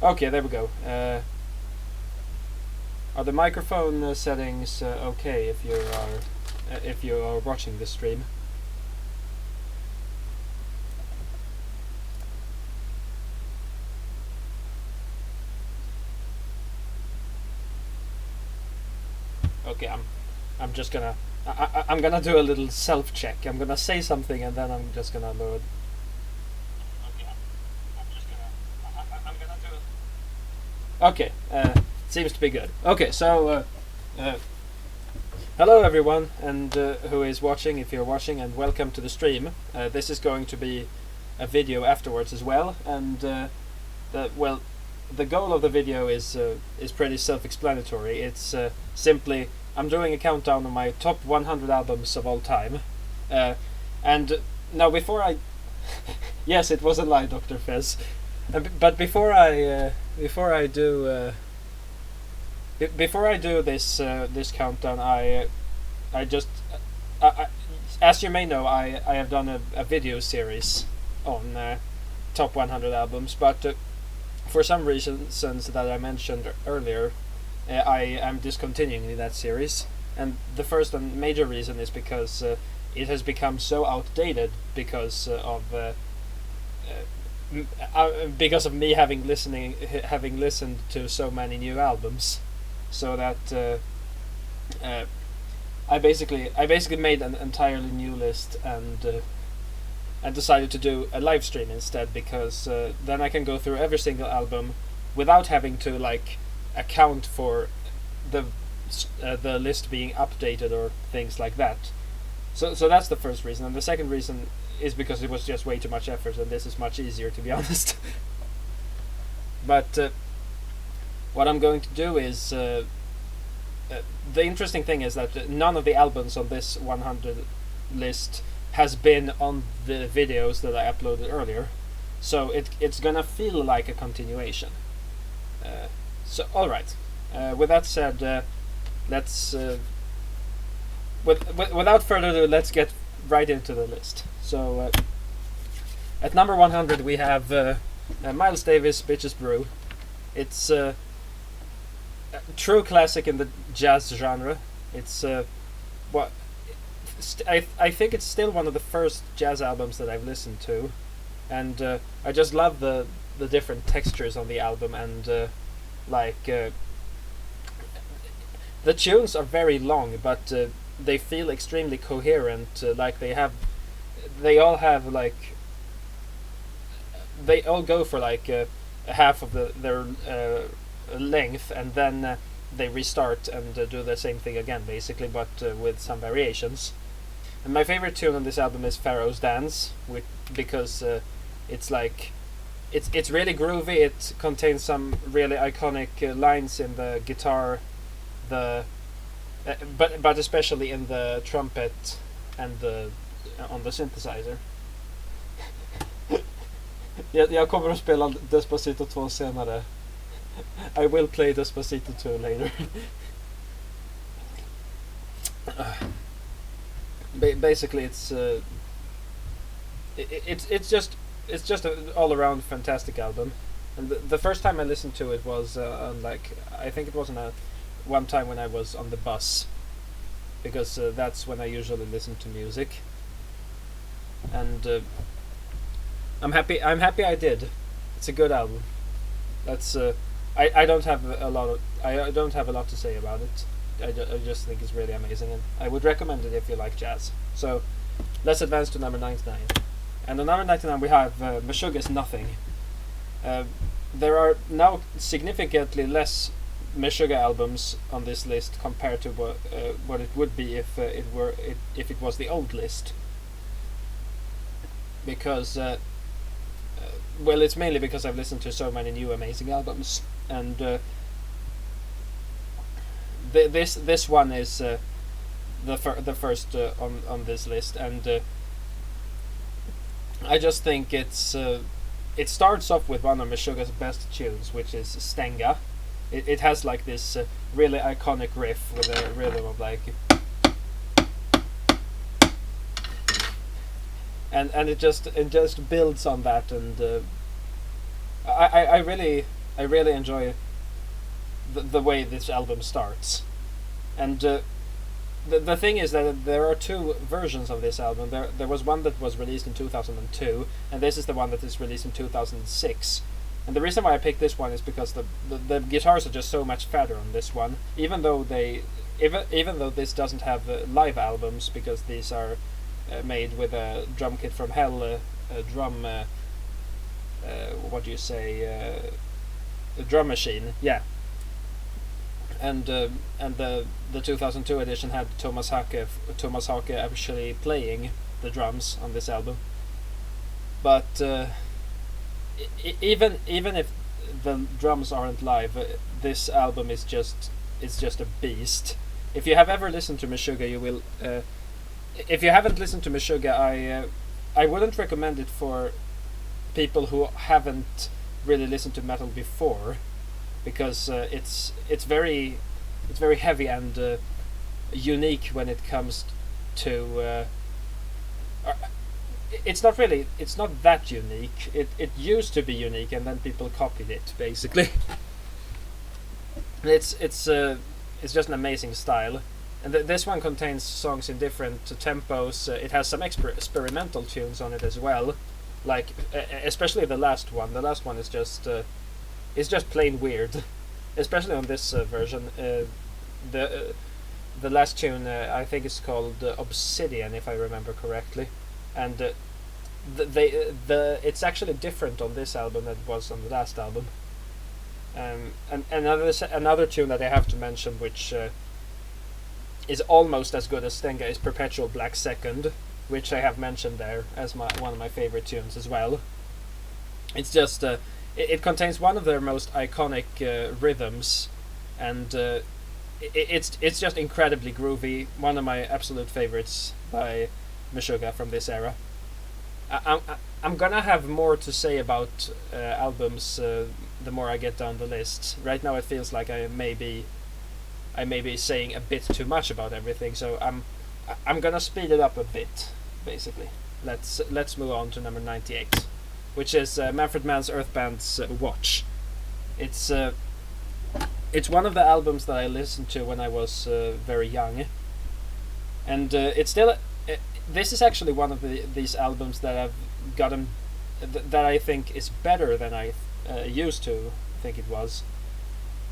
Okay, there we go. Are the microphone settings okay if you are watching this stream? Okay, I'm just gonna I'm gonna do a little self check. I'm gonna say something and then I'm just gonna load. Okay, I'm just gonna I'm gonna do it. Okay, seems to be good. Okay, so hello everyone, and who is watching, if you're watching, and welcome to the stream. This is going to be a video afterwards as well, and the goal of the video is pretty self-explanatory. It's simply I'm doing a countdown of my top 100 albums of all time, and now before I yes, it was a lie, Dr. Fez, but before I do this countdown, I just as you may know, I have done a video series on top 100 albums, but for some reasons that I mentioned earlier, I am discontinuing that series, and the first and major reason is because it has become so outdated because of me having listened to so many new albums, so that I basically made an entirely new list and decided to do a live stream instead, because then I can go through every single album without having to account for the list being updated or things like that. So that's the first reason, and the second reason is because it was just way too much effort, and this is much easier, to be honest. But what I'm going to do is the interesting thing is that none of the albums on this 100 list has been on the videos that I uploaded earlier, so it's gonna feel like a continuation. So all right. With that said, let's without further ado, let's get right into the list. So at number 100 we have Miles Davis, Bitches Brew. It's a true classic in the jazz genre. It's I think it's still one of the first jazz albums that I've listened to, and I just love the different textures on the album, and the tunes are very long, but they feel extremely coherent. They all go for half of their length, and then they restart and do the same thing again, basically, but with some variations. And my favorite tune on this album is Pharaoh's Dance, because it's really groovy. It contains some really iconic lines in the guitar, but especially in the trumpet and on the synthesizer. Jag kommer att spela Despacito 2 senare. I will play Despacito 2 later. Basically, it's just an all-around fantastic album. And the first time I listened to it was I think it was one time when I was on the bus, because that's when I usually listen to music. And I'm happy I did. It's a good album. That's I don't have a lot to say about it. I just think it's really amazing, and I would recommend it if you like jazz. So let's advance to number 99. And on number 99 we have Meshuga's Nothing. There are now significantly less Meshuga albums on this list compared to what it would be if it was the old list. Because it's mainly because I've listened to so many new amazing albums, and this one is the first on this list, and I just think it starts off with one of Meshuga's best tunes, which is Stenga. It has this really iconic riff with a rhythm of and it just builds on that, and I really I really enjoy the way this album starts. And the thing is that there are two versions of this album. There was one that was released in 2002, and this is the one that is released in 2006. And the reason why I picked this one is because the guitars are just so much fatter on this one, even though this doesn't have live albums, because these are made with a drum kit from hell, a drum what do you say, a drum machine, yeah. And the 2002 edition had Thomas Hake actually playing the drums on this album. But even if the drums aren't live, this album is just a beast. If you have ever listened to Meshuga, you will. If you haven't listened to Meshuga, I wouldn't recommend it for people who haven't really listened to metal before, because it's very heavy and unique when it comes to. It's not that unique. It used to be unique, and then people copied it basically. It's just an amazing style, and this one contains songs in different tempos. It has some experimental tunes on it as well, like especially the last one. The last one is just plain weird, especially on this version. The last tune I think is called Obsidian, if I remember correctly, and it's actually different on this album than it was on the last album. And another tune that I have to mention, which is almost as good as Stenga, is Perpetual Black Second, which I have mentioned there as one of my favorite tunes as well. It's just it contains one of their most iconic rhythms, and it's just incredibly groovy. One of my absolute favorites by Meshuga from this era. I'm gonna have more to say about albums the more I get down the list. Right now it feels like I may be saying a bit too much about everything, so I'm gonna speed it up a bit. Basically, let's move on to number 98, which is Manfred Mann's Earthband's Watch. It's one of the albums that I listened to when I was very young, and it's still. This is actually one of these albums that I've gotten that I think is better than I used to think it was,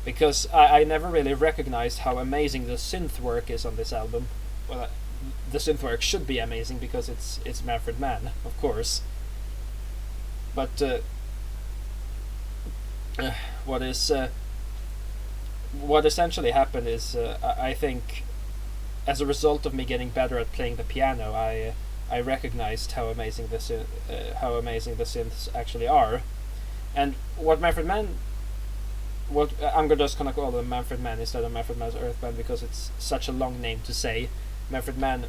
because I never really recognized how amazing the synth work is on this album. Well, the synth work should be amazing because it's Manfred Mann, of course. But what essentially happened is I think, as a result of me getting better at playing the piano, I recognized how amazing the synths actually are, and what Manfred Mann. What I'm just gonna call them Manfred Mann instead of Manfred Mann's Earthband, because it's such a long name to say. Manfred Mann.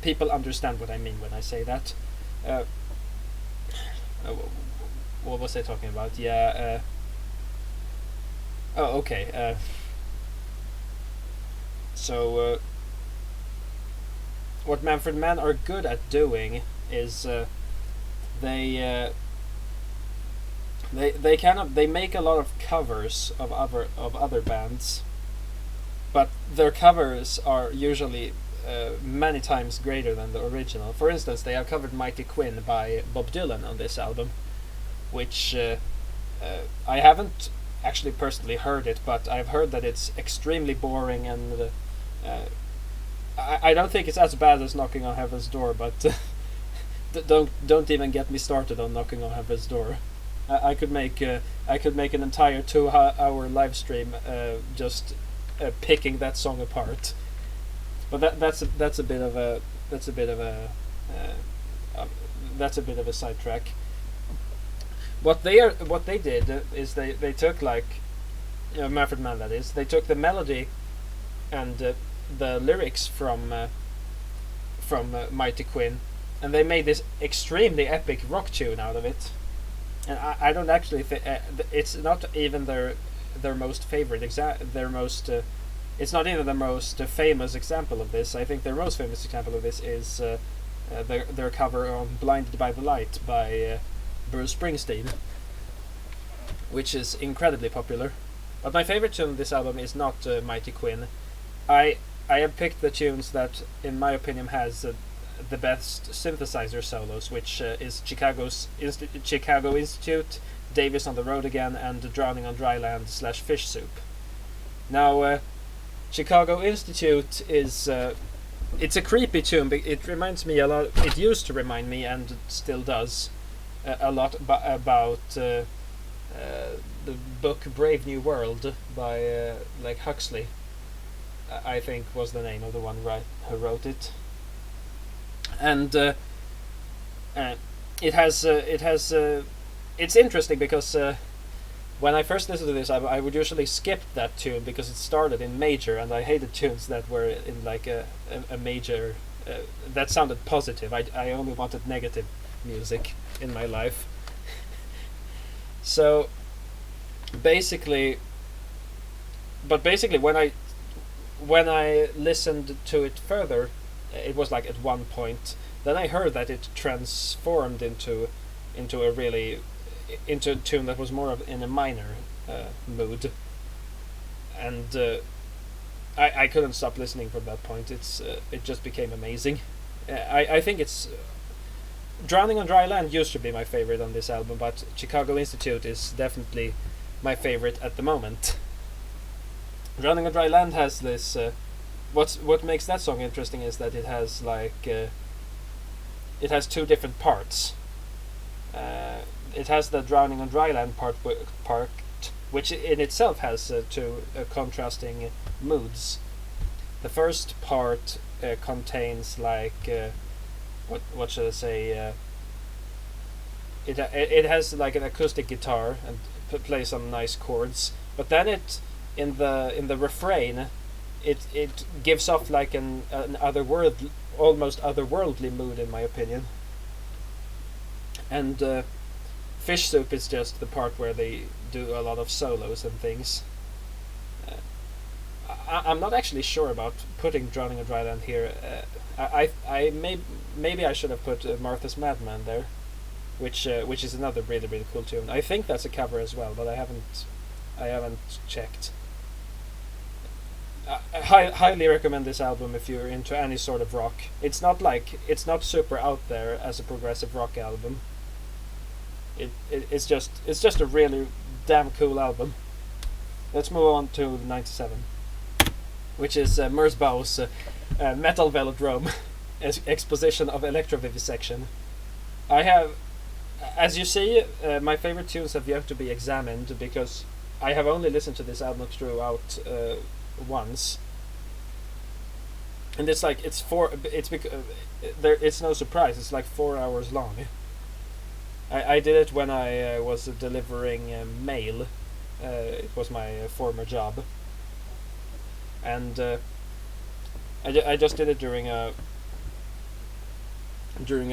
People understand what I mean when I say that. What was I talking about? Yeah. Oh, okay. So. What Manfred Mann are good at doing is they make a lot of covers of other bands, but their covers are usually many times greater than the original. For instance, they have covered Mighty Quinn by Bob Dylan on this album, which I haven't actually personally heard it, but I've heard that it's extremely boring, and I don't think it's as bad as Knocking on Heaven's Door, but don't even get me started on Knocking on Heaven's Door. I could make an entire 2-hour live stream just picking that song apart. But that's a bit of a sidetrack. What they did is they took, like, Manfred Mann, that is, they took the melody and the lyrics from Mighty Quinn, and they made this extremely epic rock tune out of it. And I don't actually think it's not even their most favorite it's not even the most famous example of this. I think their most famous example of this is their cover on "Blinded by the Light" by Bruce Springsteen, which is incredibly popular. But my favorite tune on this album is not Mighty Quinn. I have picked the tunes that, in my opinion, has the best synthesizer solos, which is Chicago Institute, Davis on the Road Again, and Drowning on Dry Land / Fish Soup. Now, Chicago Institute is it's a creepy tune. It reminds me a lot. It used to remind me, and it still does, a lot about the book Brave New World by like Huxley. I think was the name of the one who wrote it. And it has it's interesting because when I first listened to this, I would usually skip that tune because it started in major, and I hated tunes that were in like a major that sounded positive. I only wanted negative music in my life. So basically when I listened to it further, it was like at one point. Then I heard that it transformed into a tune that was more of in a minor mood, and I couldn't stop listening from that point. It just became amazing. I think it's Drowning on Dry Land used to be my favorite on this album, but Chicago Institute is definitely my favorite at the moment. Drowning on Dry Land has this. What makes that song interesting is that it has like it has two different parts. It has the Drowning on Dry Land part, which in itself has two contrasting moods. The first part contains like what should I say? It has like an acoustic guitar and plays some nice chords, but then it in the refrain it gives off like an almost otherworldly mood, in my opinion. And Fish Soup is just the part where they do a lot of solos and things. I'm not actually sure about putting Drowning on Dry Land here. Maybe I should have put Martha's Madman there, which is another really cool tune. I think that's a cover as well, but I haven't checked. I highly recommend this album if you're into any sort of rock. It's not super out there as a progressive rock album. It's just a really damn cool album. Let's move on to 97, which is Merzbau's Metal Velodrome exposition of electrovivisection. I have, as you see, my favorite tunes have yet to be examined because I have only listened to this album throughout once, and it's no surprise. It's like 4 hours long. I did it when I was delivering mail. It was my former job, and I just did it during a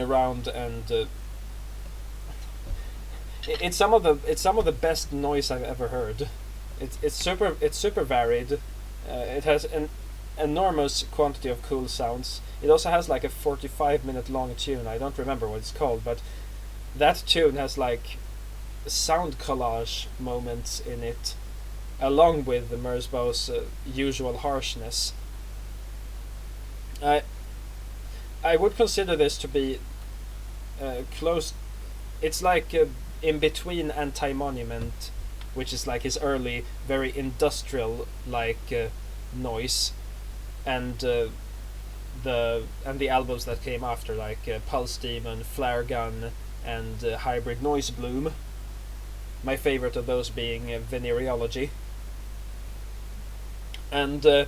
round, and it's some of the best noise I've ever heard. It's super varied. It has an enormous quantity of cool sounds. It also has like a 45-minute long tune. I don't remember what it's called, but that tune has like sound collage moments in it, along with the Merzbau's usual harshness. I would consider this to be close. It's like in between Anti-Monument, which is like his early, very industrial like noise, and the albums that came after, like Pulse Demon, Flare Gun, and Hybrid Noise Bloom. My favorite of those being Venereology. And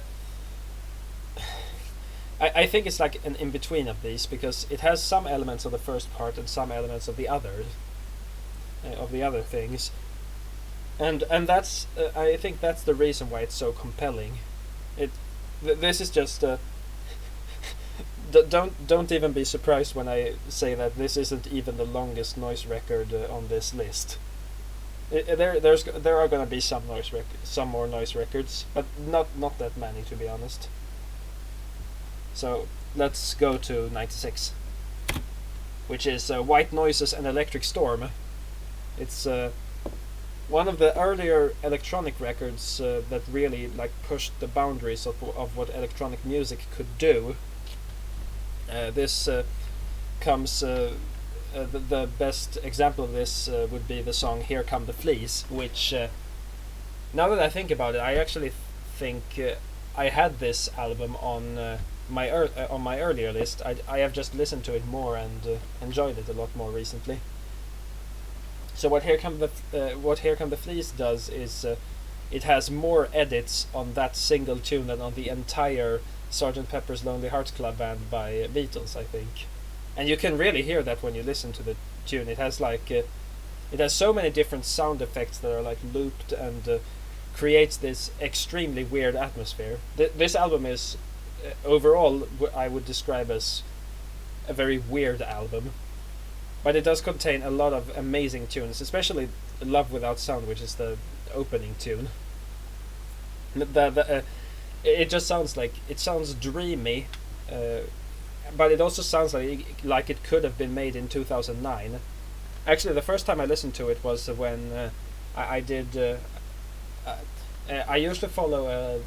I think it's like an in-between of these, because it has some elements of the first part and some elements of the other things. And that's I think that's the reason why it's so compelling. This is just don't even be surprised when I say that this isn't even the longest noise record on this list. There are going to be some more noise records, but not that many, to be honest. So let's go to 96, which is White Noises and Electric Storm. It's one of the earlier electronic records that really like pushed the boundaries of what electronic music could do. This comes the best example of this would be the song "Here Come the Fleas," which now that I think about it, I actually think I had this album on on my earlier list. I have just listened to it more and enjoyed it a lot more recently. So what Here Come the Fleas does is it has more edits on that single tune than on the entire Sgt. Pepper's Lonely Hearts Club Band by Beatles, I think. And you can really hear that when you listen to the tune. It has like it has so many different sound effects that are like looped and creates this extremely weird atmosphere. This album is overall I would describe as a very weird album, but it does contain a lot of amazing tunes, especially "Love Without Sound," which is the opening tune. It just sounds like it sounds dreamy, but it also sounds like it could have been made in 2009. Actually, the first time I listened to it was when I did. I usually follow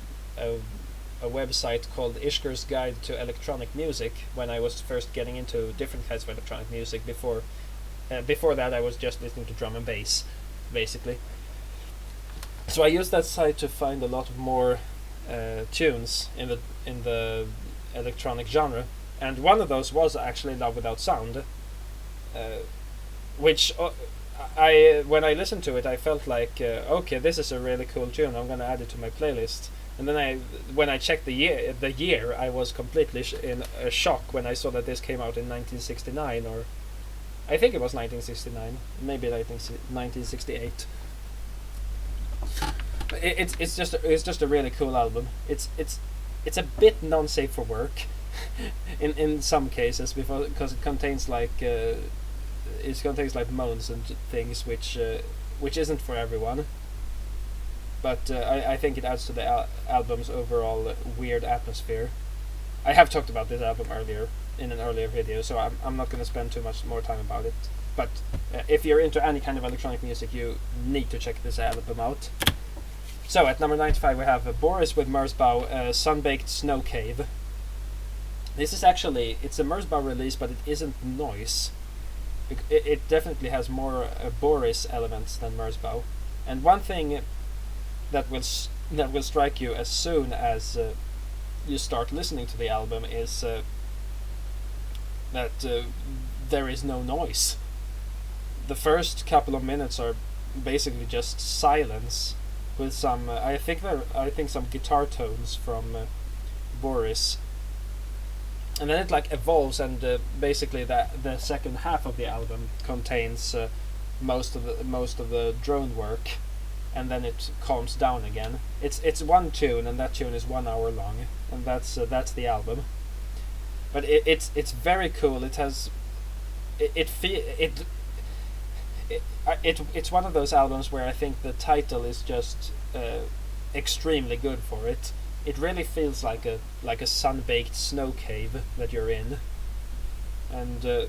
a website called Ishker's Guide to Electronic Music when I was first getting into different kinds of electronic music. Before that, I was just listening to drum and bass, basically. So I used that site to find a lot of more tunes in the electronic genre, and one of those was actually "Love Without Sound," which when I listened to it, I felt like okay, this is a really cool tune. I'm gonna add it to my playlist. And then when I checked the year, I was completely in a shock when I saw that this came out in 1969, or I think it was 1969, maybe 1968. It's just a really cool album. It's a bit non-safe for work, in some cases because it contains like moans and things which isn't for everyone. But I think it adds to the album's overall weird atmosphere. I have talked about this album earlier in an earlier video, so I'm not going to spend too much more time about it. But if you're into any kind of electronic music, you need to check this album out. So at number 95 we have Boris with Merzbow, Sunbaked Snow Cave. This is actually, it's a Merzbow release, but it isn't noise. It definitely has more Boris elements than Merzbow. And one thing that will strike you as soon as you start listening to the album is that there is no noise. The first couple of minutes are basically just silence with some I think some guitar tones from Boris, and then it like evolves, and basically the second half of the album contains most of the drone work, and then it calms down again. It's one tune, and that tune is 1 hour long, and that's the album. But it's very cool. It has it's one of those albums where I think the title is just extremely good for it. It really feels like a sun-baked snow cave that you're in, and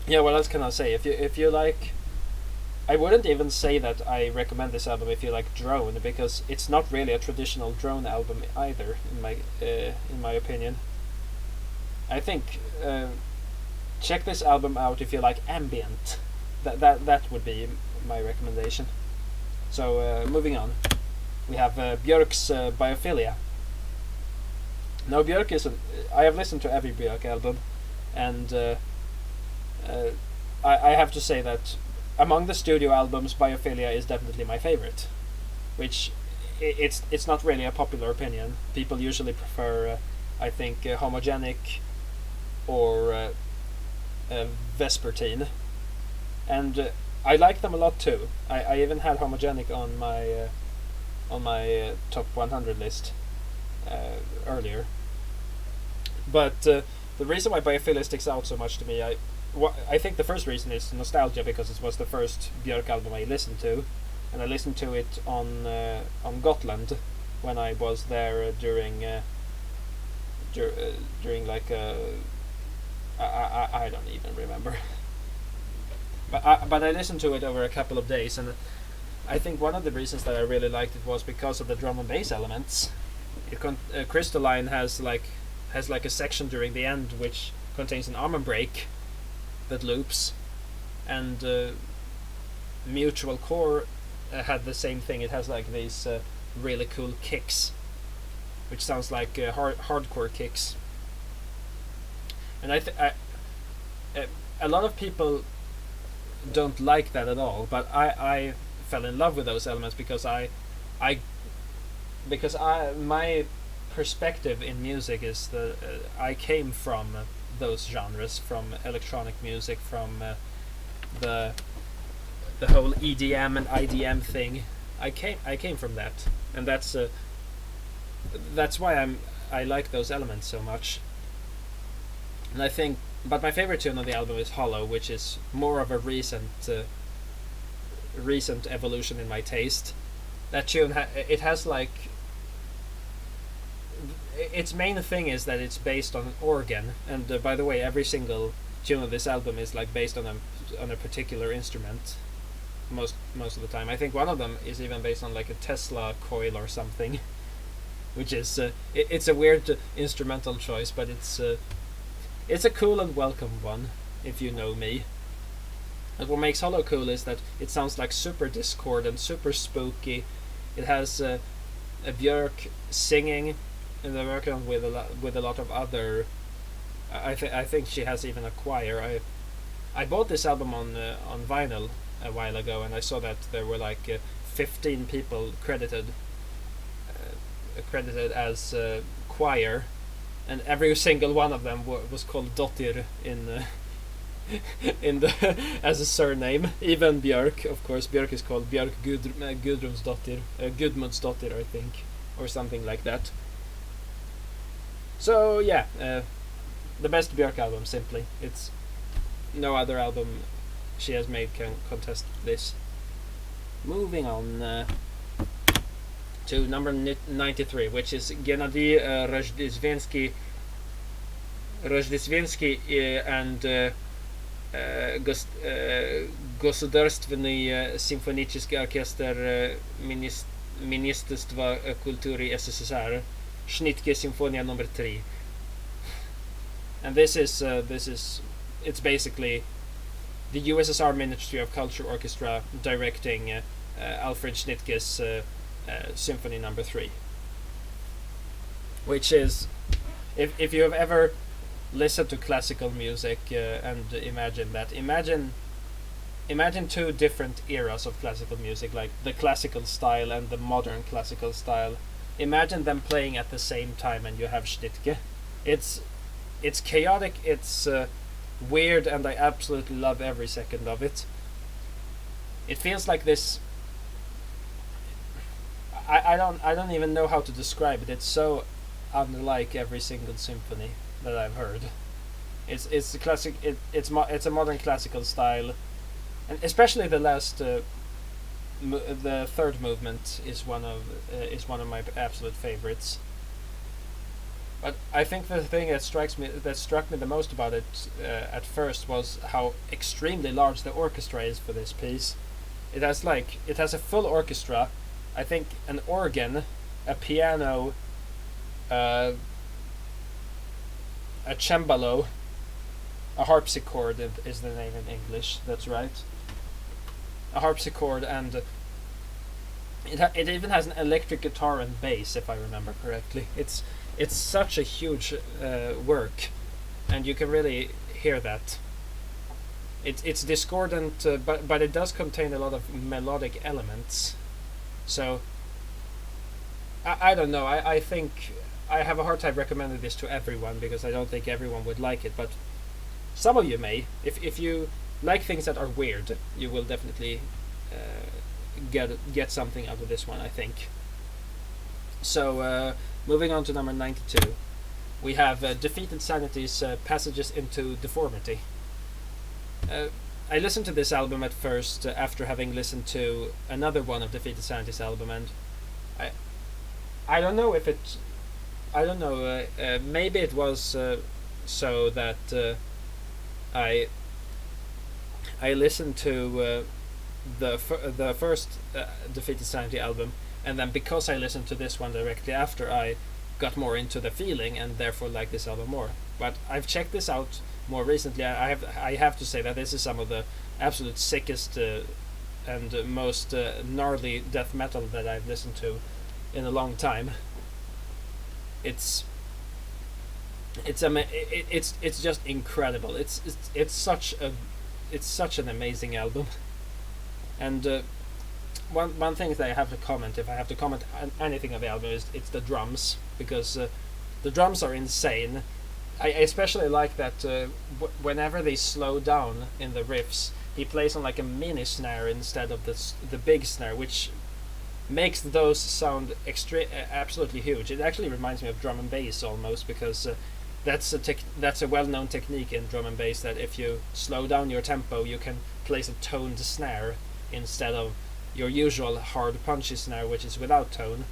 yeah. What else can I say? If you like, I wouldn't even say that I recommend this album if you like drone, because it's not really a traditional drone album either, in my opinion. I think check this album out if you like ambient. That would be my recommendation. So moving on, we have Björk's Biophilia. Now Björk is I have listened to every Björk album, and I have to say that among the studio albums, Biophilia is definitely my favorite, which it's not really a popular opinion. People usually prefer, I think, Homogenic or Vespertine, and I like them a lot too. I even had Homogenic on my top 100 list earlier. But the reason why Biophilia sticks out so much to me, I think the first reason is nostalgia, because it was the first Björk album I listened to, and I listened to it on Gotland when I was there during like I don't even remember. but I listened to it over a couple of days, and I think one of the reasons that I really liked it was because of the drum and bass elements. Crystalline has like a section during the end which contains an armor break that loops, and Mutual Core had the same thing. It has like these really cool kicks, which sounds like hardcore kicks. And a lot of people don't like that at all, but I fell in love with those elements because my perspective in music is that I came from those genres, from electronic music, from the whole EDM and IDM thing. I came from that, and that's why I like those elements so much. And I think, but my favorite tune on the album is Hollow, which is more of a recent evolution in my taste. That tune it has like, its main thing is that it's based on an organ, and by the way, every single tune of this album is like based on a particular instrument. Most of the time, I think one of them is even based on like a Tesla coil or something, which is it's a weird instrumental choice, but it's a cool and welcome one, if you know me. And what makes Hollow cool is that it sounds like super discordant, super spooky. It has a Björk singing, and they're working with a lot of other. I think she has even a choir. I bought this album on vinyl a while ago, and I saw that there were like 15 people credited as choir, and every single one of them was called Dottir in the as a surname. Even Björk, of course. Björk is called Björk Gudmundsdottir, Gudmundsdottir, I think, or something like that. So yeah, the best Björk album, simply. It's no other album she has made can contest this. Moving on to number 93, which is Gennady Rojdestvensky and Государственный симфонический оркестр Ministerstva kultury SSSR, Schnittke Symfonia number 3. And this is it's basically the USSR Ministry of Culture Orchestra directing Alfred Schnittke's Symphony No. 3, which is, if you have ever listened to classical music and imagine two different eras of classical music, like the classical style and the modern classical style. Imagine them playing at the same time, and you have Schnittke. It's chaotic. It's weird, and I absolutely love every second of it. It feels like this. I don't even know how to describe it. It's so unlike every single symphony that I've heard. It's a classic. It's a modern classical style, and especially the last. The third movement is one of my absolute favorites. But I think the thing that struck me the most about it at first was how extremely large the orchestra is for this piece. It has a full orchestra, I think an organ, a piano, a cembalo, a harpsichord is the name in English. That's right. A harpsichord, and it even has an electric guitar and bass, if I remember correctly. It's such a huge work, and you can really hear that. It's discordant, but it does contain a lot of melodic elements. So I don't know. I think I have a hard time recommending this to everyone because I don't think everyone would like it. But some of you may. If you like things that are weird, you will definitely get something out of this one, I think. So moving on to number 92, we have Defeated Sanity's Passages into Deformity. I listened to this album at first after having listened to another one of Defeated Sanity's album, and I don't know if it. I don't know. Maybe it was so that I I listened to the first Defeated Sanity album, and then because I listened to this one directly after, I got more into the feeling and therefore like this album more. But I've checked this out more recently. I have to say that this is some of the absolute sickest and most gnarly death metal that I've listened to in a long time. It's just incredible. It's such an amazing album. And one thing that I have to comment, if I have to comment on anything of the album, is it's the drums, because the drums are insane. I especially like that whenever they slow down in the riffs, he plays on like a mini snare instead of the big snare, which makes those sound absolutely huge. It actually reminds me of drum and bass almost, because that's a well-known technique in drum and bass, that if you slow down your tempo, you can place a toned snare instead of your usual hard punchy snare, which is without tone.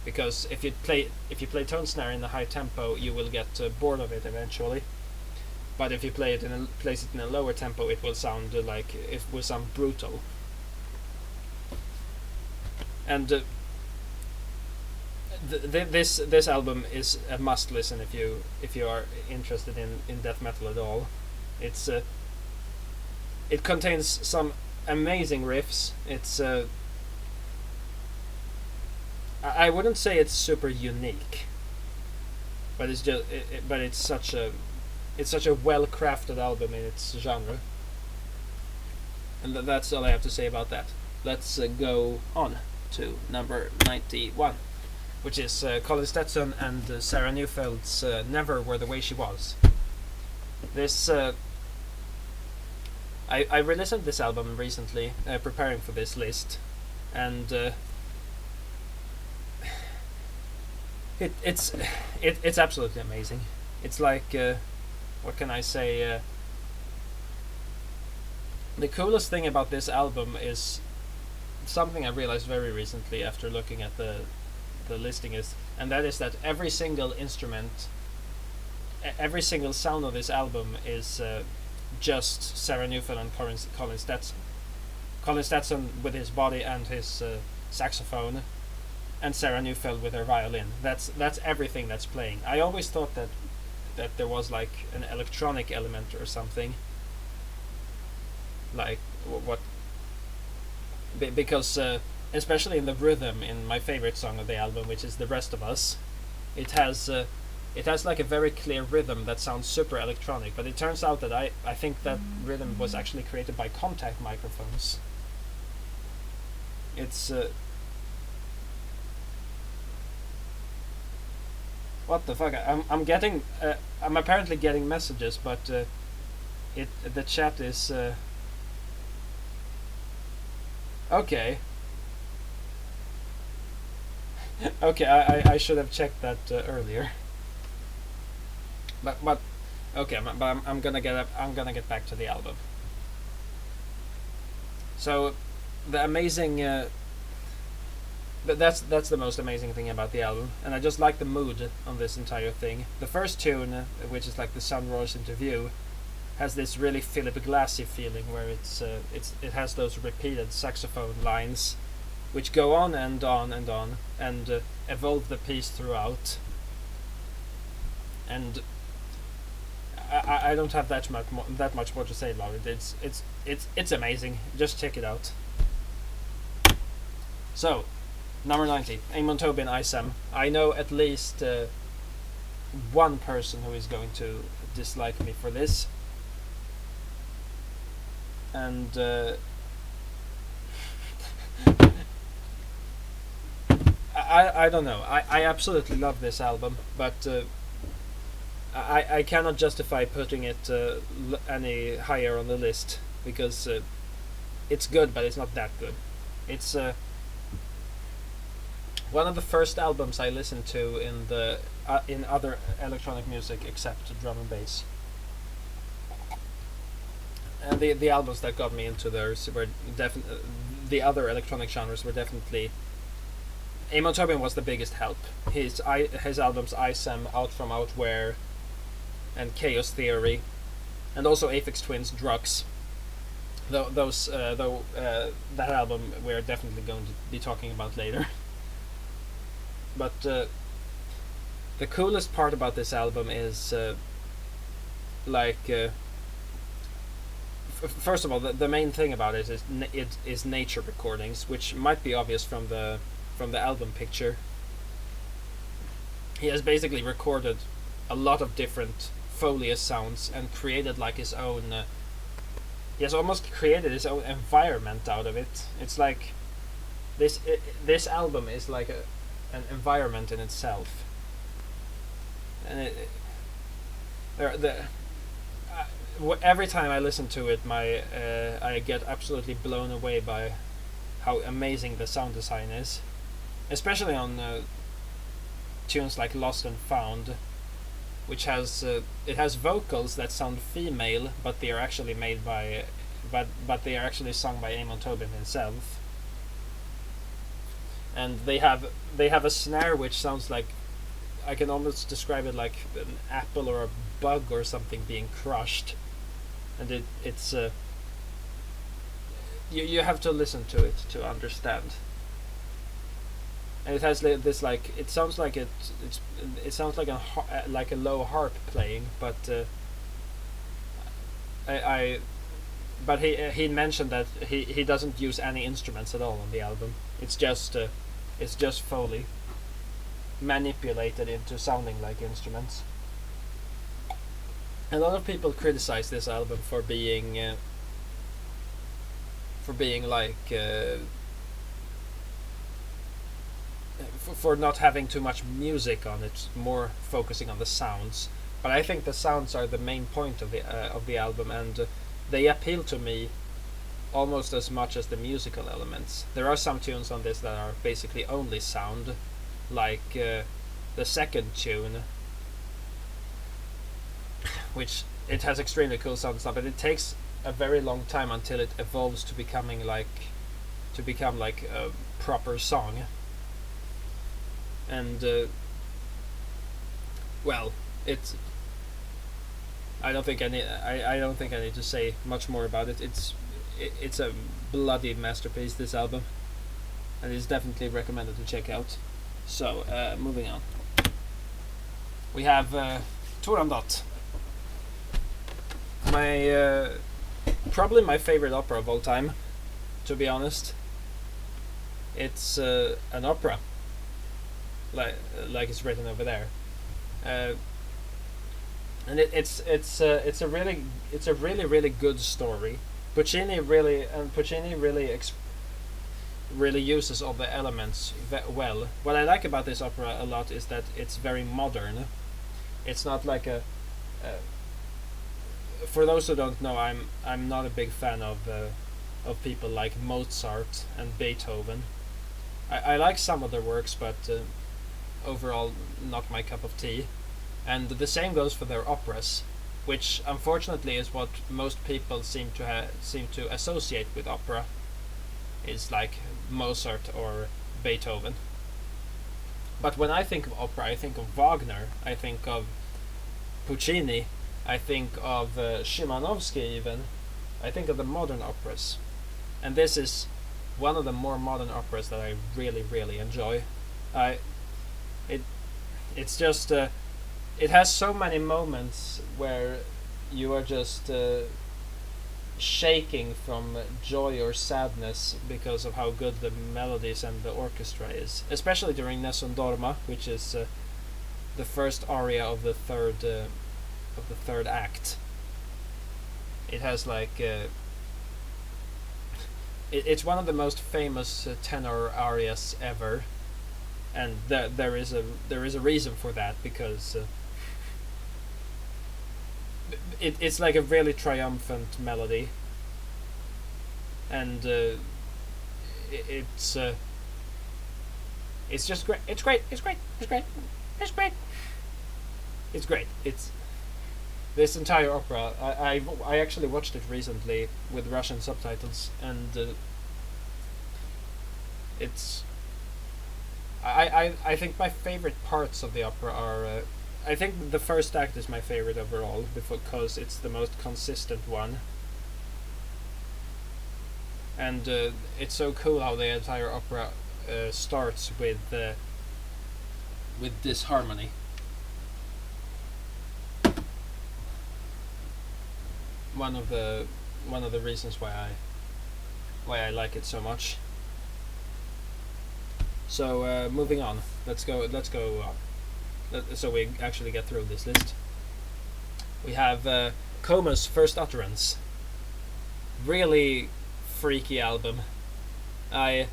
Because if you play tone snare in a high tempo, you will get bored of it eventually. But if you place it in a lower tempo, it will sound brutal. And this album is a must listen if you are interested in death metal at all. It contains some amazing riffs. I wouldn't say it's super unique, but it's such a well-crafted album in its genre. And that's all I have to say about that. Let's go on to number 91, which is Colin Stetson and Sarah Neufeld's Never Were the Way She Was. This I re-listened this album recently, preparing for this list, and it's absolutely amazing. It's like what can I say? The coolest thing about this album is something I realized very recently after looking at the listing and that is that every single instrument, every single sound of this album is just Sarah Neufeld and Colin Stetson. Colin Stetson with his body and his saxophone, and Sarah Neufeld with her violin. That's everything that's playing. I always thought that there was like an electronic element or something. Like what? Because especially in the rhythm in my favorite song of the album, which is "The Rest of Us," it has like a very clear rhythm that sounds super electronic. But it turns out that I think that rhythm was actually created by contact microphones. It's what the fuck? I'm apparently getting messages, but the chat is okay. Okay, I should have checked that earlier. But okay, but I'm gonna get back to the album. So the amazing. But that's the most amazing thing about the album, and I just like the mood on this entire thing. The first tune, which is like the sun roars into view, has this really Philip Glassy feeling where it has those repeated saxophone lines, which go on and on and on, and evolve the piece throughout. And I don't have that much more to say about it. It's amazing. Just check it out. So. Number 90, Amon Tobin ISAM. I know at least one person who is going to dislike me for this. And I don't know. I absolutely love this album, but I cannot justify putting it any higher on the list, because it's good, but it's not that good. It's one of the first albums I listened to in other electronic music except drum and bass. And the albums that got me into those were the other electronic genres were definitely. Amon Tobin was the biggest help. His albums ISAM, Out From Out Where, and Chaos Theory, and also Aphex Twin's Drugs. that album we're definitely going to be talking about later. But the coolest part about this album is first of all, the main thing about it is nature recordings, which might be obvious from the album picture. He has basically recorded a lot of different Foley sounds and created like his own. He has almost created his own environment out of it. It's like this album is like an environment in itself, and every time I listen to it, I get absolutely blown away by how amazing the sound design is, especially on tunes like Lost and Found, which has it has vocals that sound female, but they are actually made by, but they are actually sung by Eamon Tobin himself, and they have a snare which sounds like, I can almost describe it like an apple or a bug or something being crushed, and it's you have to listen to it to understand. And it has this like, it sounds like it sounds like like a low harp playing, but but he mentioned that he doesn't use any instruments at all on the album. It's just Foley manipulated into sounding like instruments. A lot of people criticize this album for being like for not having too much music on it, more focusing on the sounds. But I think the sounds are the main point of the album, and they appeal to me almost as much as the musical elements. There are some tunes on this that are basically only sound, like the second tune, which it has extremely cool sound and stuff, but it takes a very long time until it evolves to become like a proper song. And well, it's I don't think I need to say much more about it. It's a bloody masterpiece, this album, and it's definitely recommended to check out. So moving on, we have Turandot, my probably my favorite opera of all time, to be honest. It's an opera, like it's written over there, and it's a really good story. Puccini really uses all the elements well. What I like about this opera a lot is that it's very modern. It's not like for those who don't know, I'm not a big fan of people like Mozart and Beethoven. I like some of their works, but overall not my cup of tea. And the same goes for their operas, which unfortunately is what most people seem to associate with opera, is like Mozart or Beethoven. But when I think of opera, I think of Wagner, I think of Puccini, I think of Szymanowski even, I think of the modern operas. And this is one of the more modern operas that I really, really enjoy. It's just it has so many moments where you are just shaking from joy or sadness because of how good the melodies and the orchestra is, especially during Nessun Dorma, which is the first aria of the third act. It has like it's one of the most famous tenor arias ever, and there is a reason for that, because it's like a really triumphant melody, and it's just great. It's great. It's this entire opera. I actually watched it recently with Russian subtitles, and it's I think my favorite parts of the opera are I think the first act is my favorite overall, because it's the most consistent one. and it's so cool how the entire opera starts with this harmony. One of the reasons why I like it so much. So moving on, let's go on. So we actually get through this list. We have Coma's First Utterance. Really freaky album. When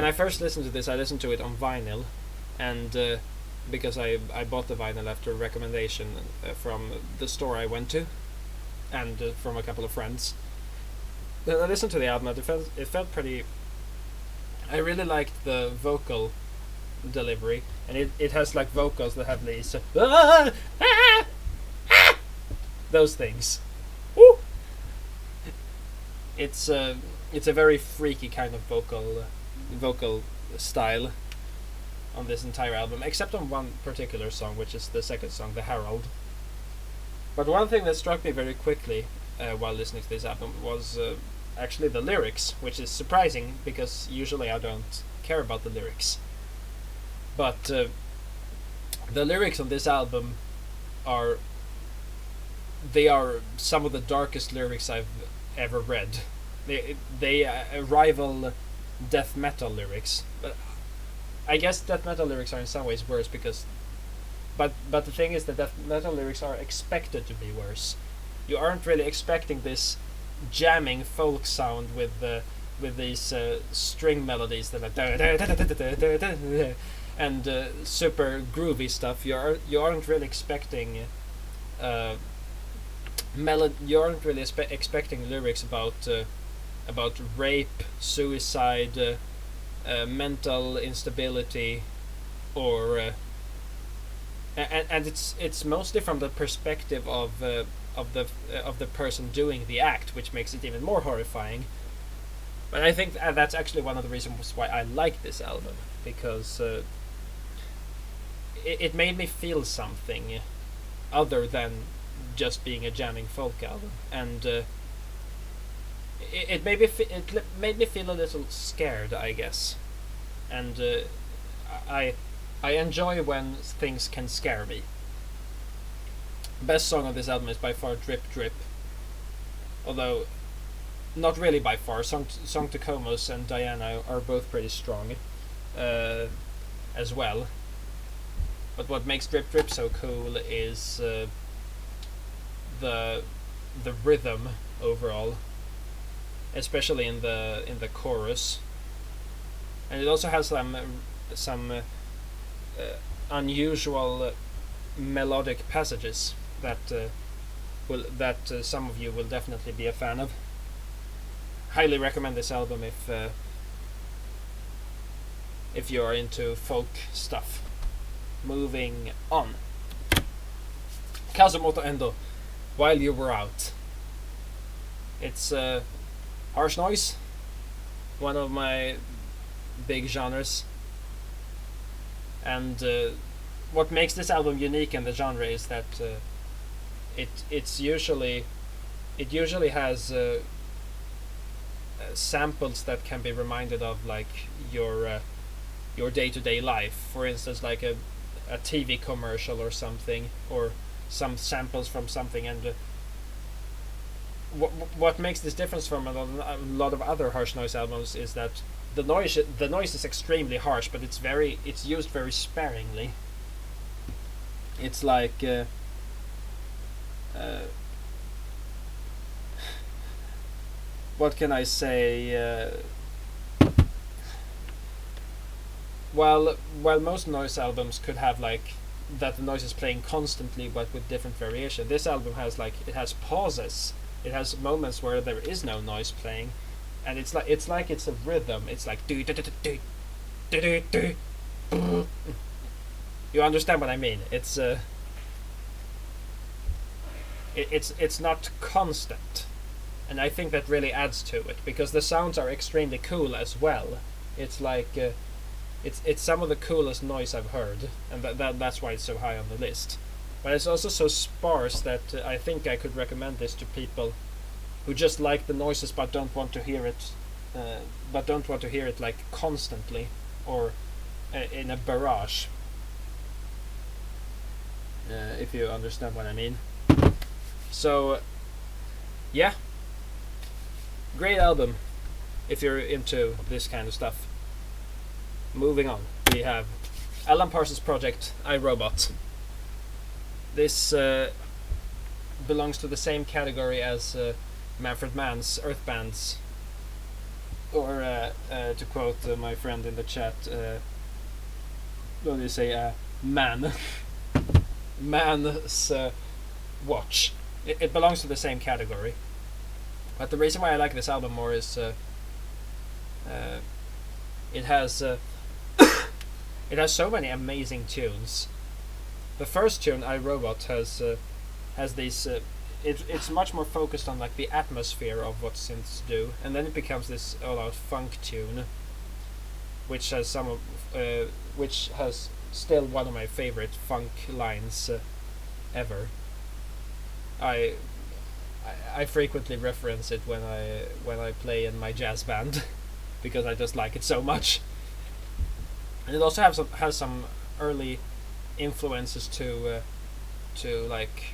I first listened to this, I listened to it on vinyl, and because I bought the vinyl after a recommendation from the store I went to, and from a couple of friends. Then I listened to the album, and it felt pretty. I really liked the vocal delivery, and it has like vocals that have these those things. Woo! It's a very freaky kind of vocal style on this entire album, except on one particular song, which is the second song, The Herald. But one thing that struck me very quickly while listening to this album was actually the lyrics, which is surprising because usually I don't care about the lyrics. But the lyrics on this album are some of the darkest lyrics I've ever read. They rival death metal lyrics, but I guess death metal lyrics are in some ways worse because. But the thing is that death metal lyrics are expected to be worse. You aren't really expecting this jamming folk sound with these string melodies that are and super groovy stuff. You aren't really expecting you aren't really expecting lyrics about rape, suicide, mental instability, or and it's mostly from the perspective of the person doing the act, which makes it even more horrifying. But I think that's actually one of the reasons why I like this album, because it made me feel something other than just being a jamming folk album, and it made me feel a little scared, I guess, and I enjoy when things can scare me. Best song on this album is by far Drip Drip, although not really by far. Song to Komos and Diana are both pretty strong as well. But what makes Drip Drip so cool is the rhythm overall, especially in the chorus, and it also has some unusual melodic passages that some of you will definitely be a fan of. Highly recommend this album if you are into folk stuff. Moving on. Kazumoto Endo, While You Were Out. It's harsh noise, one of my big genres, and what makes this album unique in the genre is that it usually has samples that can be reminded of like your day-to-day life. For instance, like a TV commercial or something, or some samples from something. And what makes this difference from a lot of other harsh noise albums is that the noise is extremely harsh, but it's used very sparingly. It's like what can I say? While most noise albums could have like that the noise is playing constantly but with different variation, this album has pauses. It has moments where there is no noise playing, and it's a rhythm. It's like do do do do do do do. You understand what I mean? It's not constant, and I think that really adds to it because the sounds are extremely cool as well. It's like it's some of the coolest noise I've heard, and that's why it's so high on the list. But it's also so sparse that I think I could recommend this to people who just like the noises but don't want to hear it, like constantly or in a barrage. If you understand what I mean. So, yeah, great album if you're into this kind of stuff. Moving on, we have Alan Parsons' project, iRobot. This belongs to the same category as Manfred Mann's Earth Bands, or to quote my friend in the chat, what do you say, Man's Watch. It belongs to the same category. But the reason why I like this album more is it has it has so many amazing tunes. The first tune, iRobot, has these. It's much more focused on like the atmosphere of what synths do, and then it becomes this all-out funk tune, which has which has still one of my favorite funk lines ever. I frequently reference it when I play in my jazz band because I just like it so much. And it also has some early influences to like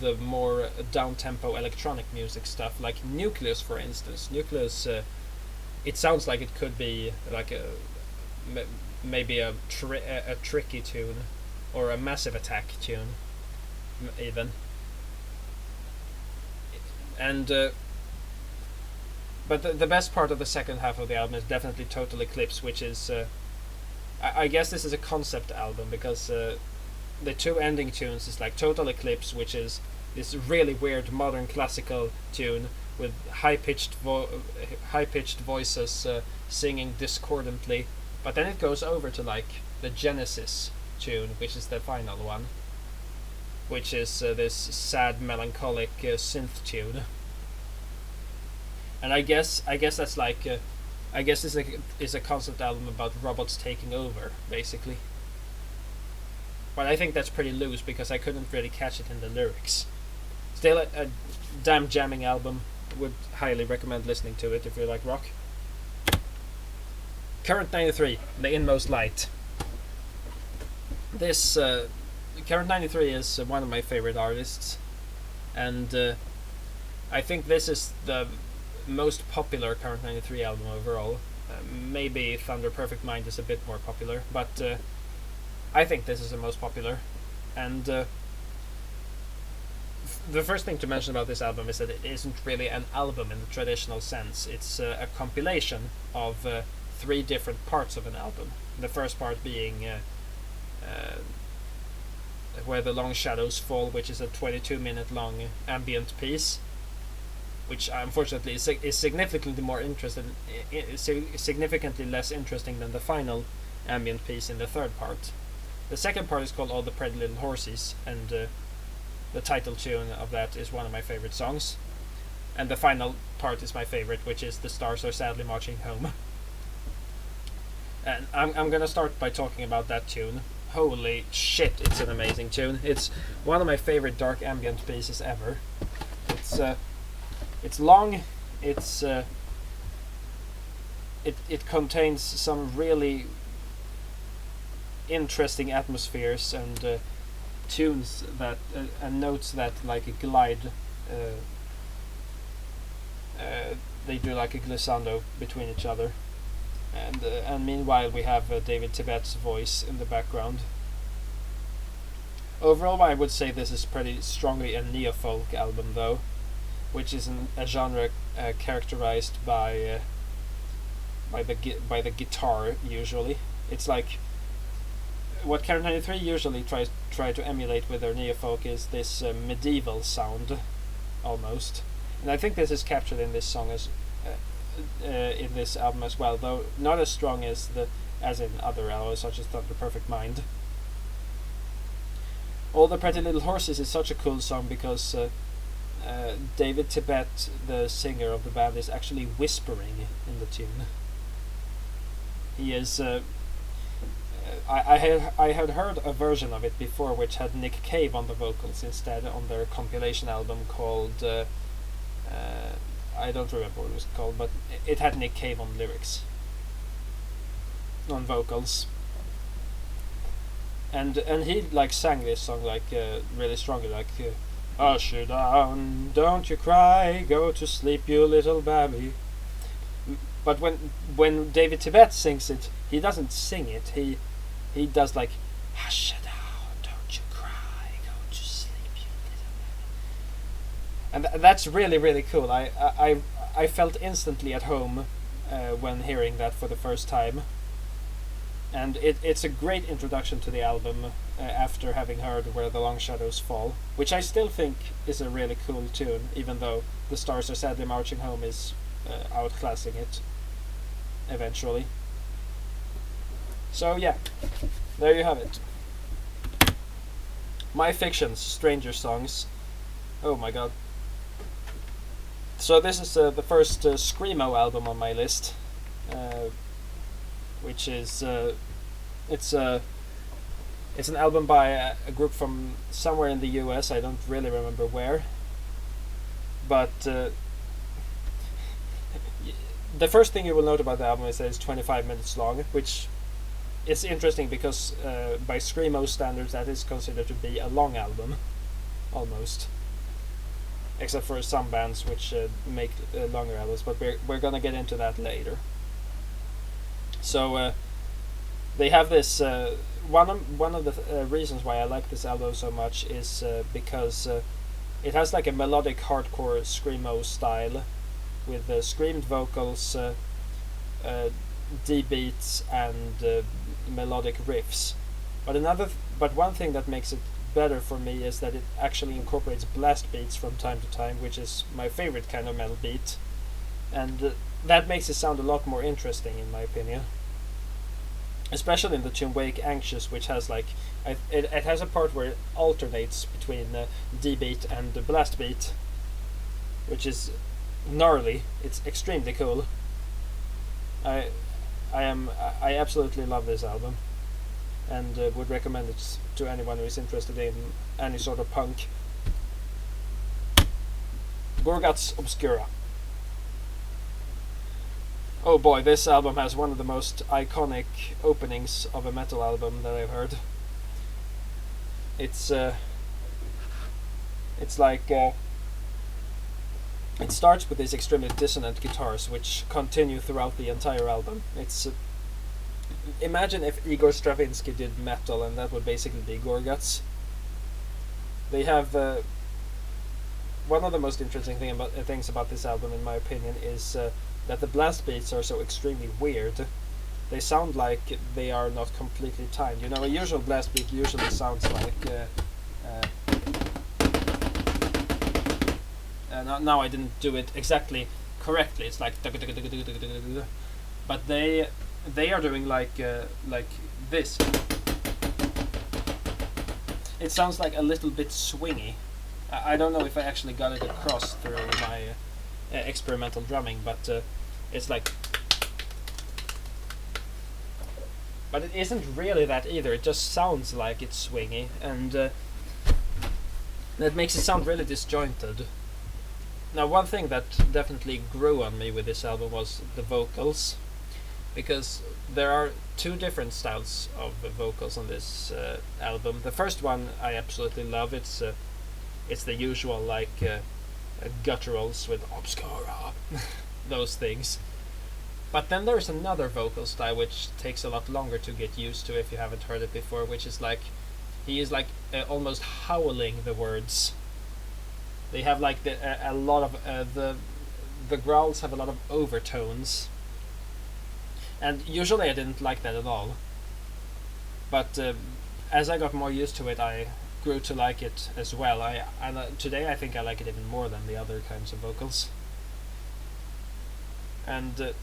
the more down-tempo electronic music stuff, like Nucleus, for instance. Nucleus, it sounds like it could be like maybe a tricky tune or a Massive Attack tune, even. And but the best part of the second half of the album is definitely Total Eclipse, which is I guess this is a concept album because the two ending tunes is like Total Eclipse, which is this really weird modern classical tune with high-pitched voices singing discordantly, but then it goes over to like the Genesis tune, which is the final one, which is this sad, melancholic synth tune. And I guess that's like I guess this is a concept album about robots taking over, basically. But I think that's pretty loose because I couldn't really catch it in the lyrics. Still a damn jamming album. Would highly recommend listening to it if you like rock. Current 93, The Inmost Light. This Current 93 is one of my favorite artists, and I think this is the most popular Current 93 album overall. Maybe Thunder Perfect Mind is a bit more popular, but I think this is the most popular. And the first thing to mention about this album is that it isn't really an album in the traditional sense. It's a compilation of 3 different parts of an album. The first part being Where the Long Shadows Fall, which is a 22-minute long ambient piece, which unfortunately is significantly more significantly less interesting than the final ambient piece in the third part. The second part is called All the Pretty Little Horses, and the title tune of that is one of my favorite songs. And the final part is my favorite, which is The Stars Are Sadly Marching Home. And I'm gonna start by talking about that tune. Holy shit, it's an amazing tune. It's one of my favorite dark ambient pieces ever. It's long. It contains some really interesting atmospheres and tunes that and notes that like glide. They do like a glissando between each other, and meanwhile we have David Tibet's voice in the background. Overall, I would say this is pretty strongly a neo-folk album, though, which is a genre characterized by the guitar usually. It's like what Current 93 usually try to emulate with their neo-folk is this medieval sound, almost. And I think this is captured in this song in this album as well, though not as strong as in other albums such as The Perfect Mind. All the Pretty Little Horses is such a cool song because David Tibet, the singer of the band, is actually whispering in the tune. He is. I had heard a version of it before, which had Nick Cave on the vocals instead on their compilation album called I don't remember what it was called, but it had Nick Cave on lyrics, on vocals, and he like sang this song like really strongly, like hush you down, don't you cry, go to sleep you little baby. But when David Tibet sings it, he doesn't sing it. He does like hush you down, don't you cry, go to sleep you little baby. And that's really really cool. I felt instantly at home when hearing that for the first time. And it's a great introduction to the album after having heard Where the Long Shadows Fall, which I still think is a really cool tune, even though The Stars Are Sadly Marching Home is outclassing it eventually. So yeah, there you have it. My Fiction's Stranger Songs. Oh my god. So this is the first Screamo album on my list, which is it's an album by a group from somewhere in the US. I don't really remember where, but the first thing you will note about the album is that it's 25 minutes long, which is interesting because by Screamo standards that is considered to be a long album, almost. Except for some bands which make longer albums, but we're gonna get into that later. So they have this. One of the reasons why I like this album so much is because it has like a melodic hardcore screamo style, with screamed vocals, D beats, and melodic riffs. But one thing that makes it better for me is that it actually incorporates blast beats from time to time, which is my favorite kind of metal beat, and that makes it sound a lot more interesting in my opinion. Especially in the tune Wake Anxious, which has like it has a part where it alternates between D beat and the blast beat, which is gnarly. It's extremely cool. I absolutely love this album, and would recommend it to anyone who is interested in any sort of punk. Gorguts Obscura. Oh boy, this album has one of the most iconic openings of a metal album that I've heard. It's like it starts with these extremely dissonant guitars, which continue throughout the entire album. It's imagine if Igor Stravinsky did metal, and that would basically be Gorguts. They have one of the most interesting things about this album, in my opinion, is that the blast beats are so extremely weird. They sound like they are not completely timed. You know, a usual blast beat usually sounds like now I didn't do it exactly correctly. It's like, but they are doing like this. It sounds like a little bit swingy. I don't know if I actually got it across through my experimental drumming, but it's like, but it isn't really that either. It just sounds like it's swingy, and that makes it sound really disjointed. Now, one thing that definitely grew on me with this album was the vocals, because there are two different styles of vocals on this album. The first one I absolutely love. It's the usual like gutturals with obscura, those things. But then there's another vocal style which takes a lot longer to get used to if you haven't heard it before, which is like he is like almost howling the words. They have like a lot of the growls have a lot of overtones, and usually I didn't like that at all. But as I got more used to it, I grew to like it as well. Today I think I like it even more than the other kinds of vocals. And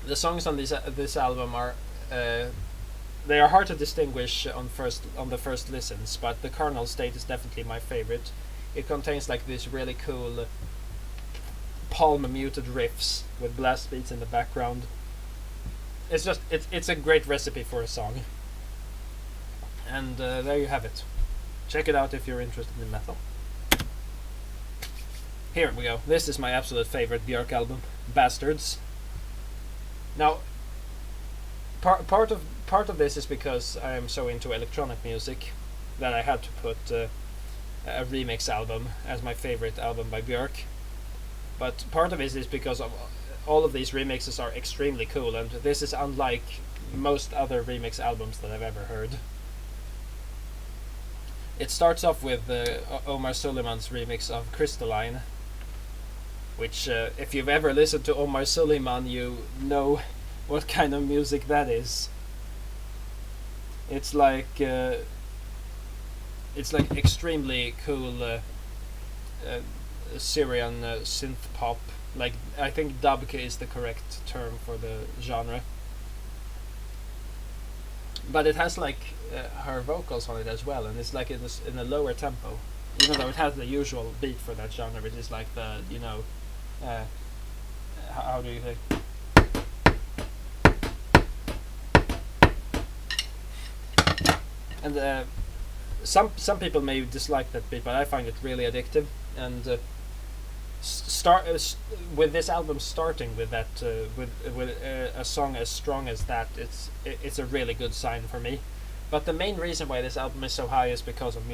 the songs on this album are they are hard to distinguish on the first listens, but the Carnal State is definitely my favorite. It contains like these really cool palm muted riffs with blast beats in the background. It's a great recipe for a song. And there you have it. Check it out if you're interested in metal. here we go. This is my absolute favorite Björk album, Bastards. Now, part of this is because I am so into electronic music that I had to put a remix album as my favorite album by Björk. But part of it is because of all of these remixes are extremely cool, and this is unlike most other remix albums that I've ever heard. It starts off with Omar Suleiman's remix of Crystalline, which, if you've ever listened to Omar Suleiman, you know what kind of music that is. It's like extremely cool Syrian synth pop. Like, I think dubke is the correct term for the genre. But it has like her vocals on it as well, and it's like in a lower tempo, even though it has the usual beat for that genre, which is like the, you know, how do you say? And some people may dislike that beat, but I find it really addictive. And with this album starting with that, with a song as strong as that, it's a really good sign for me. But the main reason why this album is so high is because of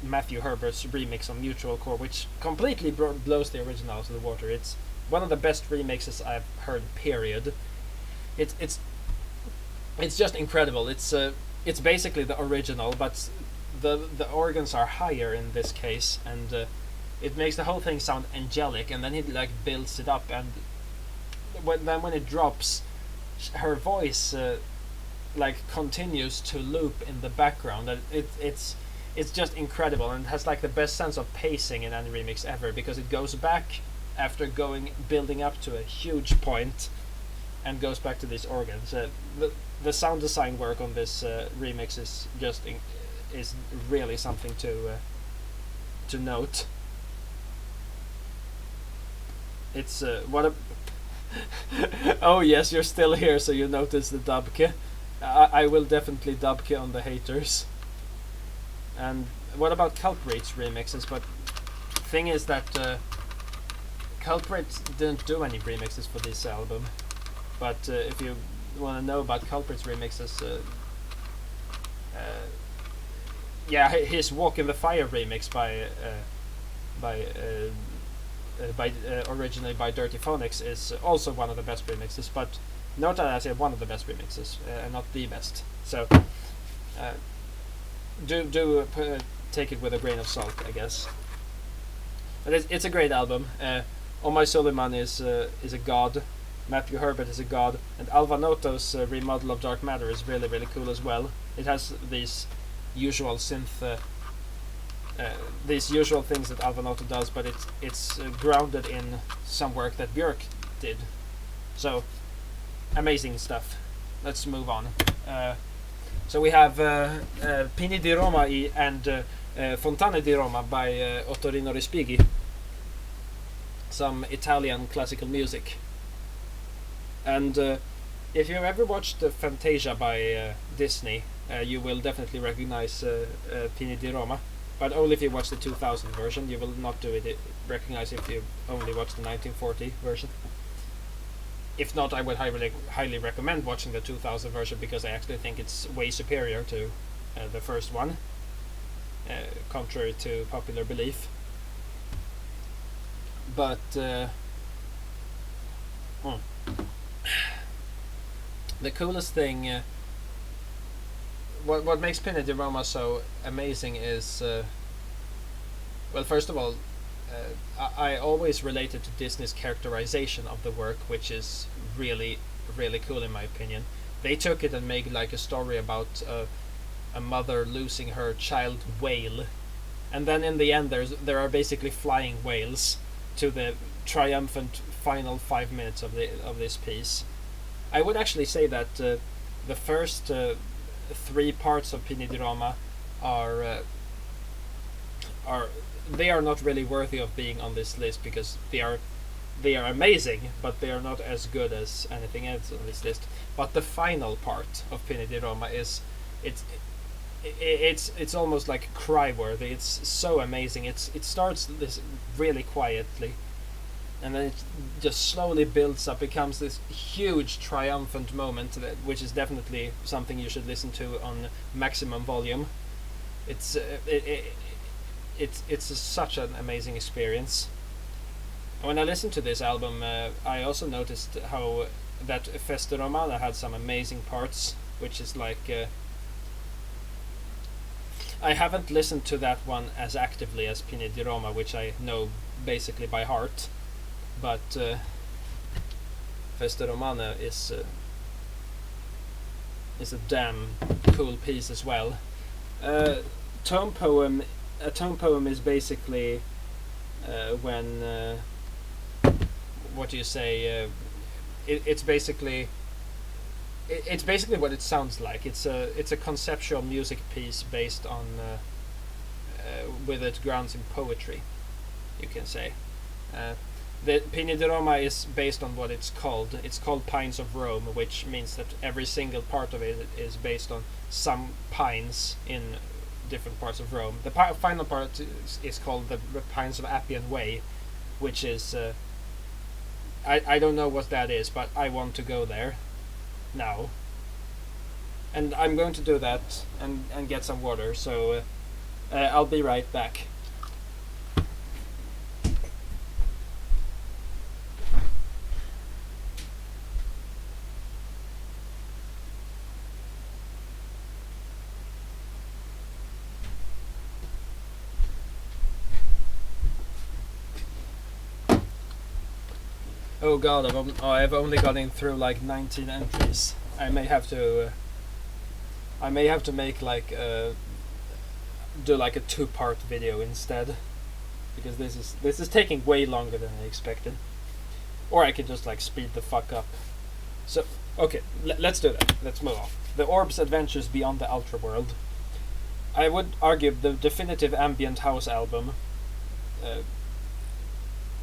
Matthew Herbert's remix on Mutual Core, which completely blows the original out of the water. It's one of the best remixes I've heard. Period. It's just incredible. It's basically the original, but the organs are higher in this case, and it makes the whole thing sound angelic, and then he like builds it up, and when it drops, her voice like continues to loop in the background, and it's just incredible, and it has like the best sense of pacing in any remix ever, because it goes back after building up to a huge point, and goes back to these organs. The sound design work on this remix is just is really something to note. It's what a oh yes, you're still here, so you notice the dubke. I will definitely dubke on the haters. And what about Culprit's remixes? But thing is that Culprit didn't do any remixes for this album. But if you want to know about Culprit's remixes, yeah, his Walk in the Fire remix originally by Dirty Phonics is also one of the best remixes, but note that I say one of the best remixes, and not the best. So do take it with a grain of salt, I guess. But it's a great album. Omar Suleiman is a god. Matthew Herbert is a god, and Alva Noto's remodel of Dark Matter is really, really cool as well. It has these usual synth, these usual things that Alva Noto does, but it's grounded in some work that Björk did. So amazing stuff. Let's move on. So we have Pini di Roma and Fontane di Roma by Ottorino Respighi. Some Italian classical music. And if you've ever watched Fantasia by Disney, you will definitely recognize Pini di Roma, but only if you watch the 2000 version. You will not recognize if you only watch the 1940 version. If not, I would highly recommend watching the 2000 version, because I actually think it's way superior to the first one, contrary to popular belief. But the coolest thing, what makes Pini di Roma so amazing is, well, first of all, I always related to Disney's characterization of the work, which is really, really cool in my opinion. They took it and made like a story about a mother losing her child whale, and then in the end there are basically flying whales to the triumphant final 5 minutes of this piece. I would actually say that the first 3 parts of Pini di Roma are not really worthy of being on this list, because they are amazing, but they are not as good as anything else on this list. But the final part of Pini di Roma it's almost like cry worthy. It's so amazing. It starts this really quietly, and then it just slowly builds up, becomes this huge triumphant moment, which is definitely something you should listen to on maximum volume. It's it's such an amazing experience. When I listened to this album, I also noticed how that Festa Romana had some amazing parts, which is like I haven't listened to that one as actively as Pini di Roma, which I know basically by heart, but Festa Romana is a damn cool piece as well. Tone poem. A tone poem is basically when what do you say? It's basically it's basically what it sounds like. It's a conceptual music piece based on with its grounds in poetry, you can say. The Pini di Roma is based on what it's called. It's called Pines of Rome, which means that every single part of it is based on some pines in different parts of Rome. The final part is called the Pines of Appian Way, which is I don't know what that is, but I want to go there now, and I'm going to do that and get some water. So I'll be right back. Oh god, I've only gotten through like 19 entries. I may have to make like do like a 2-part video instead, because this is taking way longer than I expected. Or I could just like speed the fuck up. So okay, let's do that. Let's move on. The Orb's Adventures Beyond the Ultra World. I would argue the definitive ambient house album.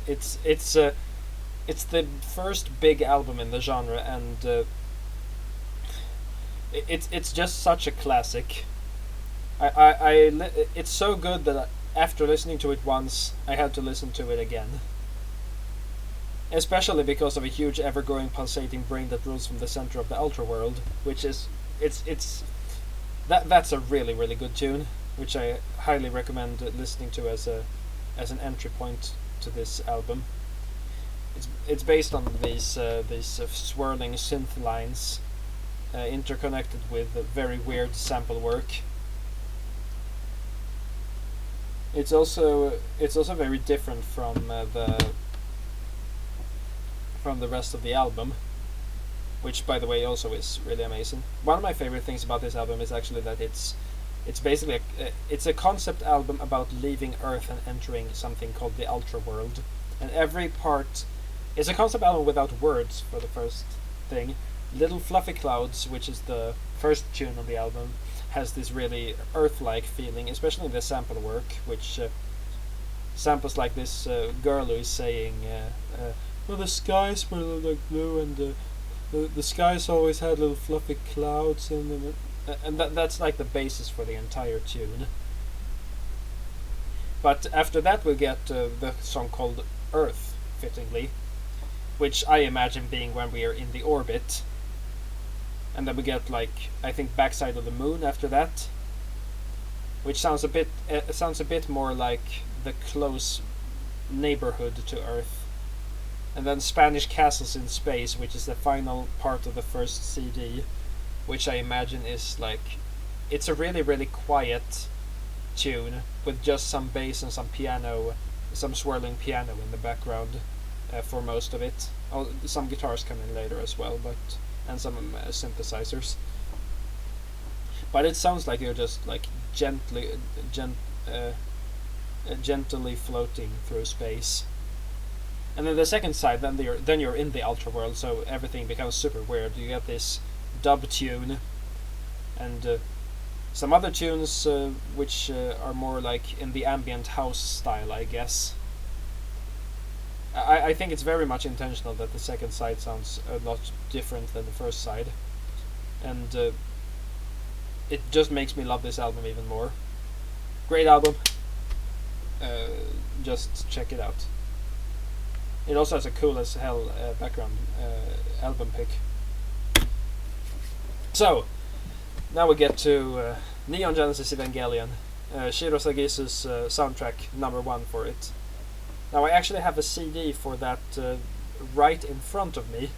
It's the first big album in the genre, and it's just such a classic. It's so good that after listening to it once, I had to listen to it again. Especially because of a huge, ever-growing, pulsating brain that rules from the center of the ultra world, which is that's a really really good tune, which I highly recommend listening to as an entry point to this album. It's based on these swirling synth lines, interconnected with very weird sample work. It's also very different from the rest of the album, which by the way also is really amazing. One of my favorite things about this album is actually that it's basically it's a concept album about leaving Earth and entering something called the Ultra World, and every part. It's a concept album without words for the first thing. Little Fluffy Clouds, which is the first tune on the album, has this really Earth-like feeling, especially in the sample work, which samples like this girl who is saying, well, the skies were like blue, and the skies always had little fluffy clouds, and that's like the basis for the entire tune. But after that we get the song called Earth, fittingly, which I imagine being when we are in the orbit. And then we get like, I think, Backside of the Moon after that, which sounds a bit more like the close neighborhood to Earth. And then Spanish Castles in Space, which is the final part of the first CD, which I imagine is like, it's a really really quiet tune with just some bass and some piano, some swirling piano in the background. For most of it, some guitars come in later as well, and some synthesizers. But it sounds like you're just like gently floating through space. And then the second side, then you're in the ultra world, so everything becomes super weird. You get this dub tune, and some other tunes which are more like in the ambient house style, I guess. I think it's very much intentional that the second side sounds a lot different than the first side, and it just makes me love this album even more. Great album. Just check it out. It also has a cool as hell background album pick. So, now we get to Neon Genesis Evangelion, Shiro Sagisu's soundtrack #1 for it. Now I actually have a CD for that right in front of me,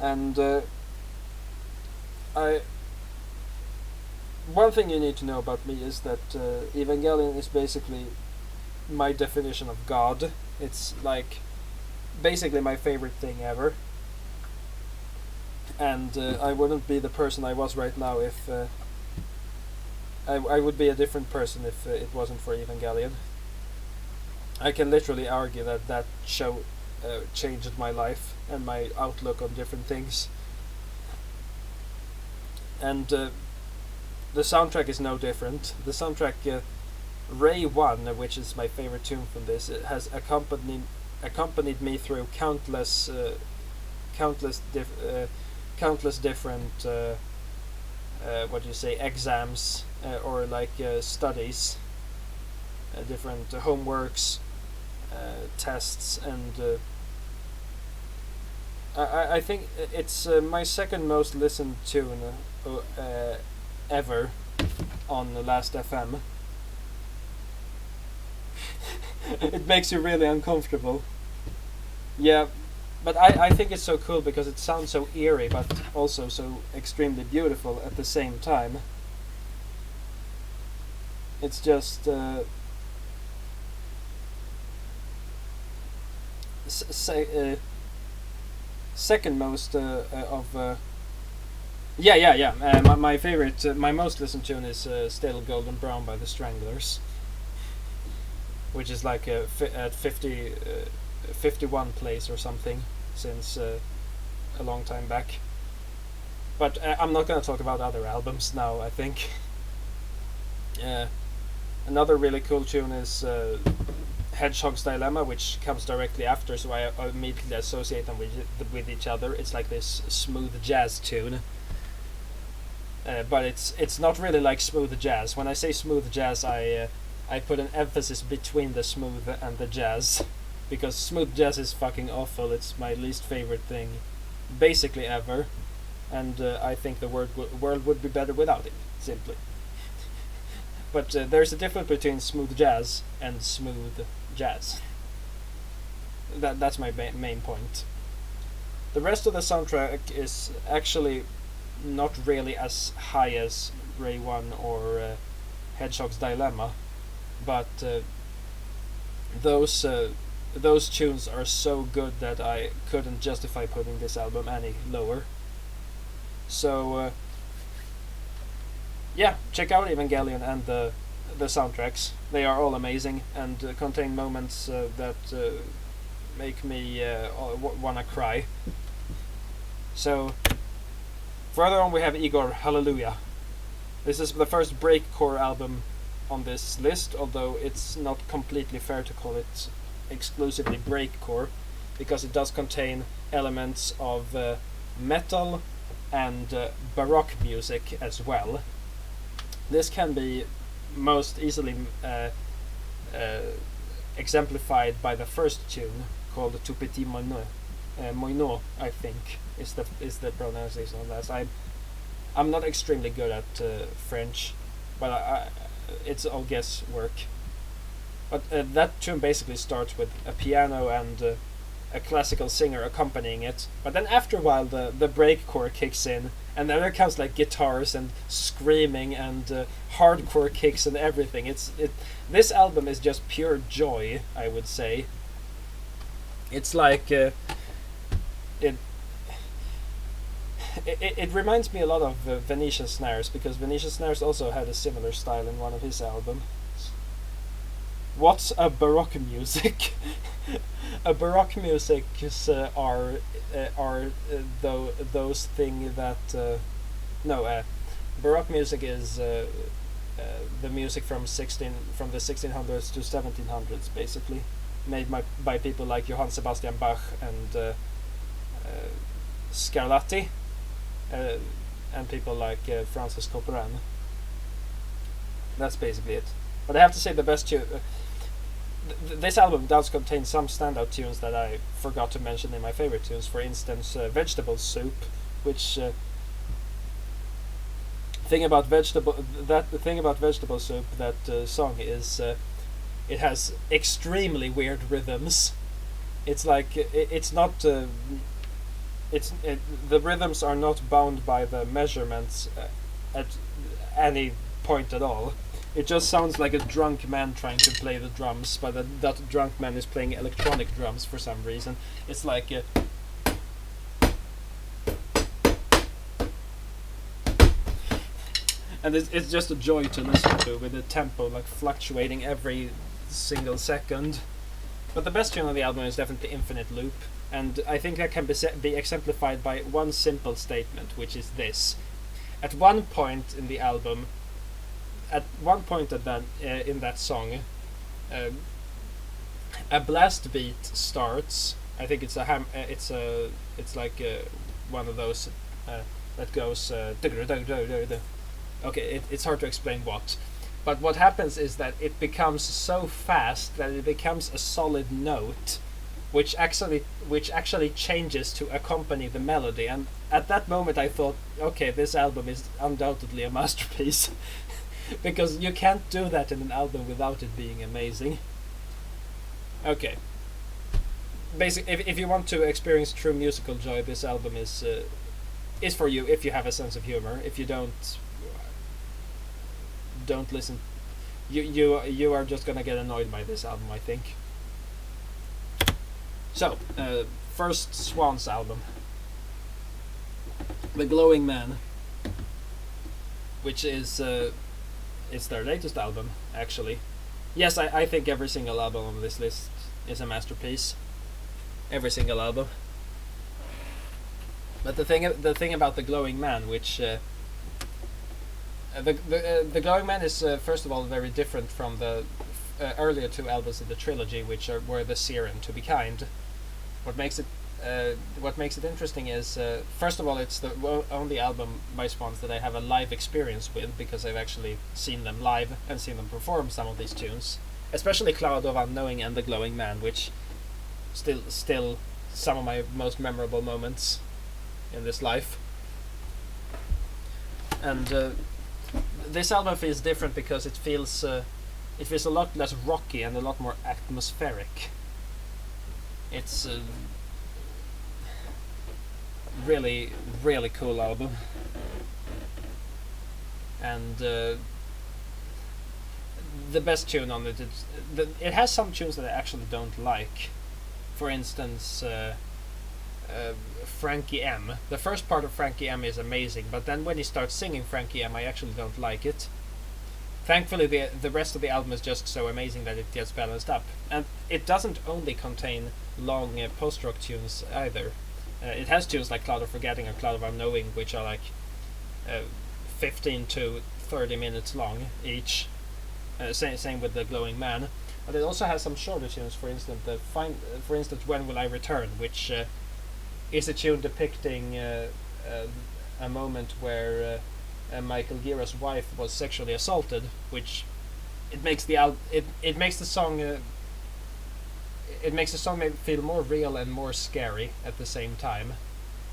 and one thing you need to know about me is that Evangelion is basically my definition of God. It's like basically my favorite thing ever, and I wouldn't be the person I was right now if I would be a different person if it wasn't for Evangelion. I can literally argue that that show changed my life and my outlook on different things, and the soundtrack is no different. The soundtrack, Ray 1, which is my favorite tune from this, it has accompanied me through countless different exams or like studies, different homeworks, tests, and I think it's my second most listened tune ever on the Last FM. It makes you really uncomfortable. Yeah, but I think it's so cool because it sounds so eerie but also so extremely beautiful at the same time. It's just second most of my favorite, my most listened tune is Still Golden Brown by the Stranglers, which is like at 51 place or something since a long time back. But I'm not gonna talk about other albums now, I think. Another really cool tune is Hedgehog's Dilemma, which comes directly after, so I immediately associate them with each other. It's like this smooth jazz tune. But it's not really like smooth jazz. When I say smooth jazz, I put an emphasis between the smooth and the jazz, because smooth jazz is fucking awful. It's my least favorite thing, basically ever, and I think the world would be better without it, simply. But there's a difference between smooth jazz and smooth jazz. That's my main point. The rest of the soundtrack is actually not really as high as Ray 1 or Hedgehog's Dilemma, but those tunes are so good that I couldn't justify putting this album any lower. So yeah, check out Evangelion and the soundtracks. They are all amazing and contain moments that make me wanna cry. So further on we have Igor Hallelujah. This is the first breakcore album on this list, although it's not completely fair to call it exclusively breakcore, because it does contain elements of metal and baroque music as well. This can be most easily exemplified by the first tune called Tout Petit Moineau. Moineau, I think, is the pronunciation of that. I'm not extremely good at French, but it's all guesswork. But that tune basically starts with a piano and a classical singer accompanying it. But then after a while, the breakcore kicks in, and then there comes like guitars and screaming and hardcore kicks and everything. This album is just pure joy, I would say. It's like it reminds me a lot of Venetian Snares, because Venetian Snares also had a similar style in one of his albums. What's a baroque music? A baroque music are those things that baroque music is the music from the 1600s to 1700s, basically, made by people like Johann Sebastian Bach and Scarlatti, and people like Francis Corporan. That's basically it. But I have to say the best tune. This album does contain some standout tunes that I forgot to mention in my favorite tunes. For instance, Vegetable Soup, which the thing about Vegetable Soup, that song is it has extremely weird rhythms. It's like it's not. The rhythms are not bound by the measurements at any point at all. It just sounds like a drunk man trying to play the drums, but that drunk man is playing electronic drums for some reason. It's like and it's just a joy to listen to, with the tempo like fluctuating every single second. But the best tune on the album is definitely Infinite Loop, and I think that can be exemplified by one simple statement, which is this. At one point in the album, in that song, a blast beat starts. I think it's one of those that goes. Okay, it's hard to explain what, but what happens is that it becomes so fast that it becomes a solid note, which actually changes to accompany the melody. And at that moment, I thought, okay, this album is undoubtedly a masterpiece. Because you can't do that in an album without it being amazing. Okay. If you want to experience true musical joy, this album is for you if you have a sense of humor. If you don't listen, you are just gonna get annoyed by this album, I think. So, first Swans album, The Glowing Man, which is it's their latest album, actually. Yes, I think every single album on this list is a masterpiece. Every single album. But the thing about The Glowing Man, which the Glowing Man is first of all very different from the earlier two albums in the trilogy, which were The Seer and To Be Kind. What makes it interesting is, first of all, it's the only album by Swans that I have a live experience with, because I've actually seen them live and seen them perform some of these tunes, especially Cloud of Unknowing and The Glowing Man, which still some of my most memorable moments in this life. And this album feels different because it feels a lot less rocky and a lot more atmospheric. It's really, really cool album, and the best tune on it, it has some tunes that I actually don't like. For instance, Frankie M. The first part of Frankie M is amazing, but then when he starts singing Frankie M, I actually don't like it. Thankfully, the rest of the album is just so amazing that it gets balanced up, and it doesn't only contain long post-rock tunes either. It has tunes like Cloud of Forgetting and Cloud of Unknowing, which are like 15 to 30 minutes long each. Same with The Glowing Man. But it also has some shorter tunes. For instance, When Will I Return, which is a tune depicting a moment where Michael Gira's wife was sexually assaulted, which it makes the song feel more real and more scary at the same time,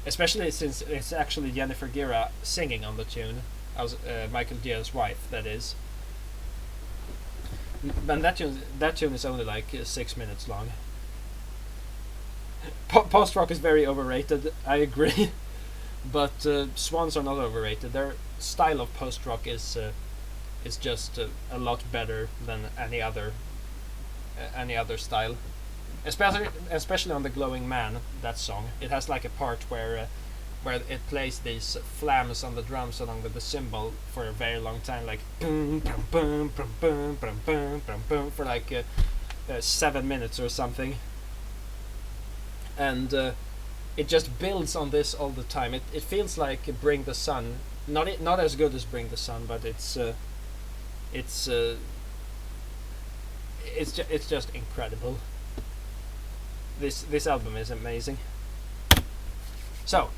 especially since it's actually Jennifer Gira singing on the tune, Michael Gira's wife, that is. And that tune is only like 6 minutes long. Post rock is very overrated, I agree, but Swans are not overrated. Their style of post rock is just a lot better than any other style. Especially on The Glowing Man, that song. It has like a part where it plays these flams on the drums along with the cymbal for a very long time, like boom, boom, boom, boom, boom, boom, boom, boom, boom, for like 7 minutes or something. And it just builds on this all the time. It feels like Bring the Sun, not as good as Bring the Sun, but it's just incredible. This album is amazing. So,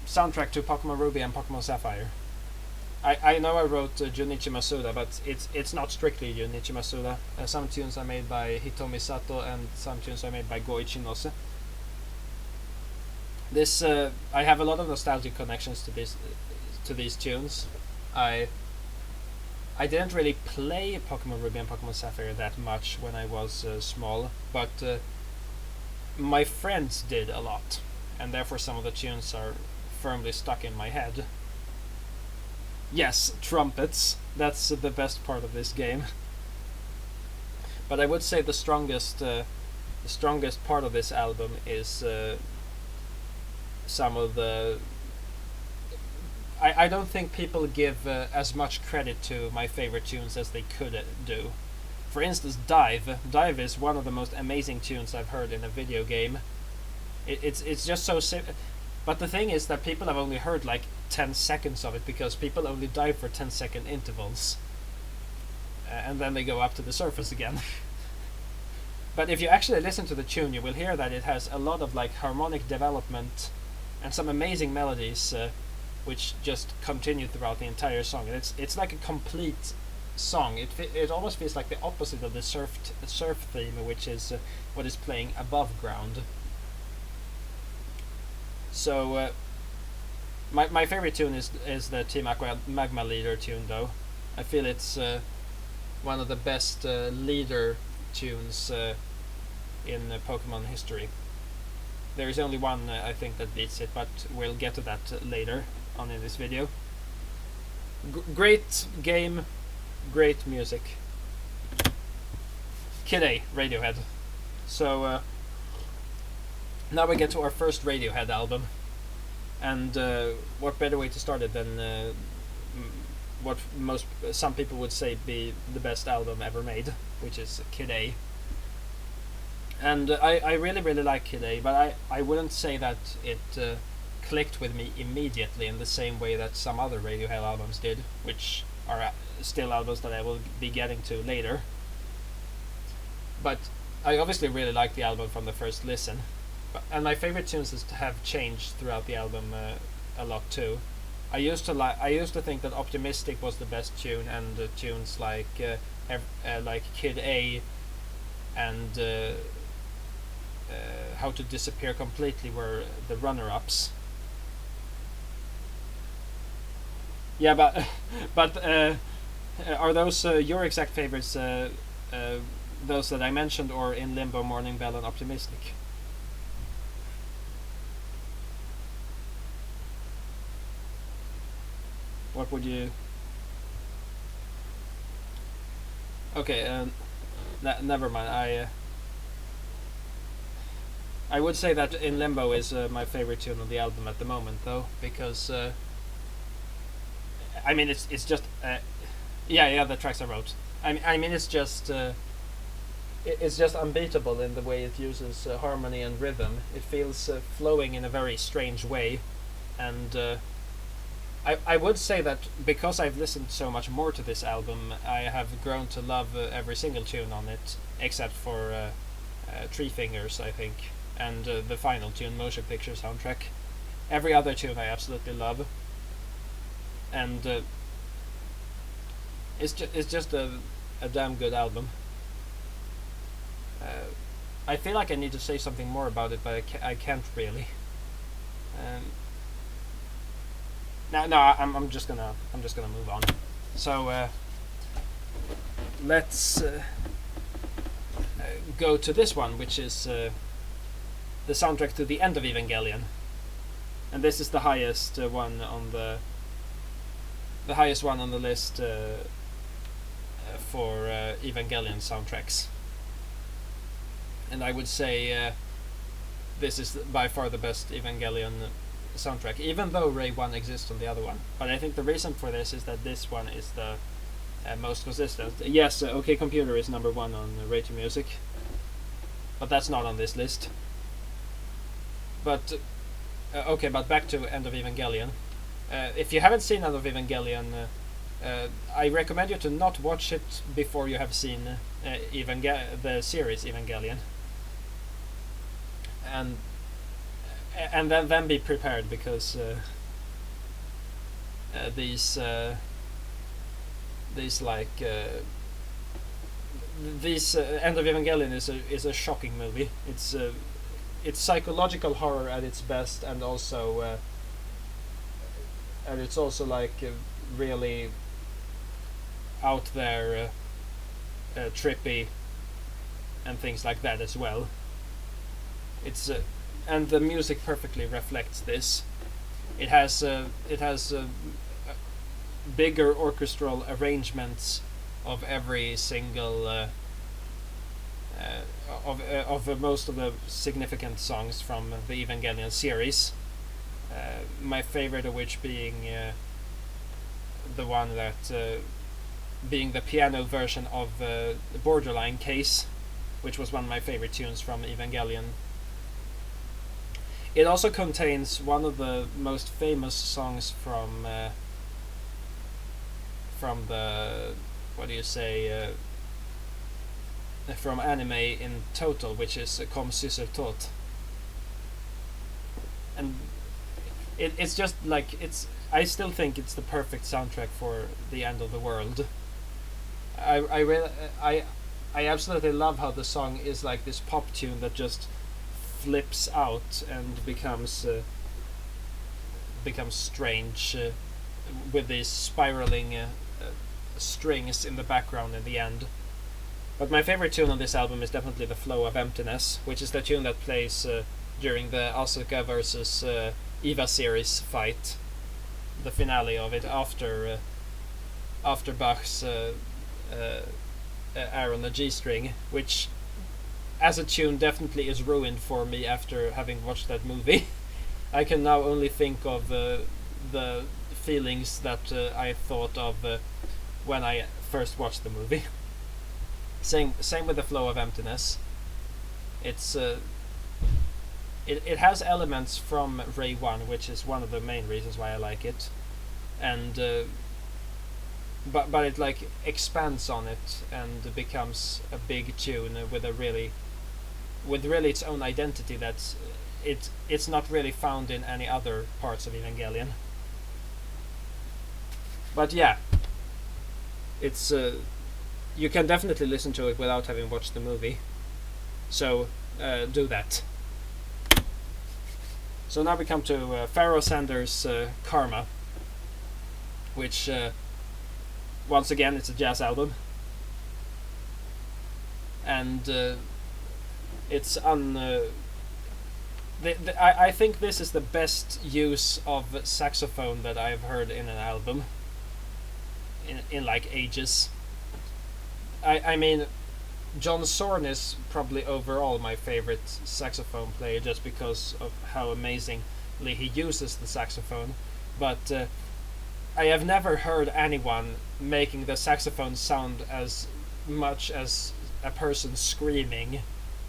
soundtrack to Pokemon Ruby and Pokemon Sapphire. I know I wrote Junichi Masuda, but it's not strictly Junichi Masuda. Some tunes are made by Hitomi Sato, and some tunes are made by Goichi Nose. This I have a lot of nostalgic connections to these tunes. I didn't really play Pokemon Ruby and Pokemon Sapphire that much when I was small, but my friends did a lot, and therefore some of the tunes are firmly stuck in my head. Yes, trumpets. That's the best part of this game. But I would say the strongest part of this album is some of the. I don't think people give as much credit to my favorite tunes as they could do. For instance, Dive. Dive is one of the most amazing tunes I've heard in a video game. It's just so simple. But the thing is that people have only heard like 10 seconds of it because people only dive for 10-second intervals. And then they go up to the surface again. But if you actually listen to the tune, you will hear that it has a lot of like harmonic development and some amazing melodies which just continue throughout the entire song. And it's like a complete song. It almost feels like the opposite of the surf theme, which is what is playing above ground. So my favorite tune is the Team Aqua Magma Leader tune, though. I feel it's one of the best leader tunes in Pokemon history. There is only one I think that beats it, but we'll get to that later on in this video. Great game, great music. Kid A, Radiohead. So now we get to our first Radiohead album, and what better way to start it than what some people would say be the best album ever made, which is Kid A. And I really like Kid A, but I wouldn't say that it clicked with me immediately in the same way that some other Radiohead albums did, which are still albums that I will be getting to later. But I obviously really like the album from the first listen. And my favorite tunes have changed throughout the album a lot too. I used to think that Optimistic was the best tune, and tunes like Kid A and How to Disappear Completely were the runner-ups. Yeah, but are those your exact favorites? Those that I mentioned, or In Limbo, Morning Bell, and Optimistic? What would you? Okay, never mind. I would say that In Limbo is my favorite tune on the album at the moment, though, because I mean it's just yeah, the tracks I wrote. I mean it's just unbeatable in the way it uses harmony and rhythm. It feels flowing in a very strange way, and I would say that because I've listened so much more to this album, I have grown to love every single tune on it, except for Tree Fingers, I think, and the final tune, Motion Picture Soundtrack. Every other tune I absolutely love, and it's just a damn good album. I feel like I need to say something more about it, but I can't really. No, I'm just gonna move on. So let's go to this one, which is the soundtrack to the end of Evangelion, and this is the highest one on the list for Evangelion soundtracks. And I would say this is by far the best Evangelion soundtrack, even though Ray 1 exists on the other one. But I think the reason for this is that this one is the most consistent. Yes, OK Computer is number 1 on Ray 2 Music, but that's not on this list. But okay, but back to End of Evangelion. If you haven't seen End of Evangelion, I recommend you to not watch it before you have seen the series Evangelion, and then be prepared, because these these like End of Evangelion is a shocking movie. It's psychological horror at its best, and it's also like really out there, trippy, and things like that as well. It's and the music perfectly reflects this. It has bigger orchestral arrangements of every single of most of the significant songs from the Evangelion series. My favorite of which being the one that being the piano version of the Borderline Case, which was one of my favorite tunes from Evangelion. It also contains one of the most famous songs from the from anime in total, which is Kom Syser Tot. And it's just like I still think it's the perfect soundtrack for the end of the world. I absolutely love how the song is like this pop tune that just flips out and becomes strange, with these spiraling strings in the background in the end. But my favorite tune on this album is definitely The Flow of Emptiness, which is the tune that plays during the Asuka versus Eva series fight, the finale of it, after Bach's Air on the G-string, which as a tune definitely is ruined for me after having watched that movie. I can now only think of the feelings that I thought of when I first watched the movie. Same with The Flow of Emptiness. It's it has elements from Ray 1, which is one of the main reasons why I like it, and but it like expands on it and becomes a big tune with really its own identity that's it's not really found in any other parts of Evangelion. But yeah, it's you can definitely listen to it without having watched the movie, so do that. So now we come to Pharoah Sanders' Karma, which once again it's a jazz album, and it's I think this is the best use of saxophone that I've heard in an album in like ages. I mean, John Zorn is probably overall my favorite saxophone player just because of how amazingly he uses the saxophone, but I have never heard anyone making the saxophone sound as much as a person screaming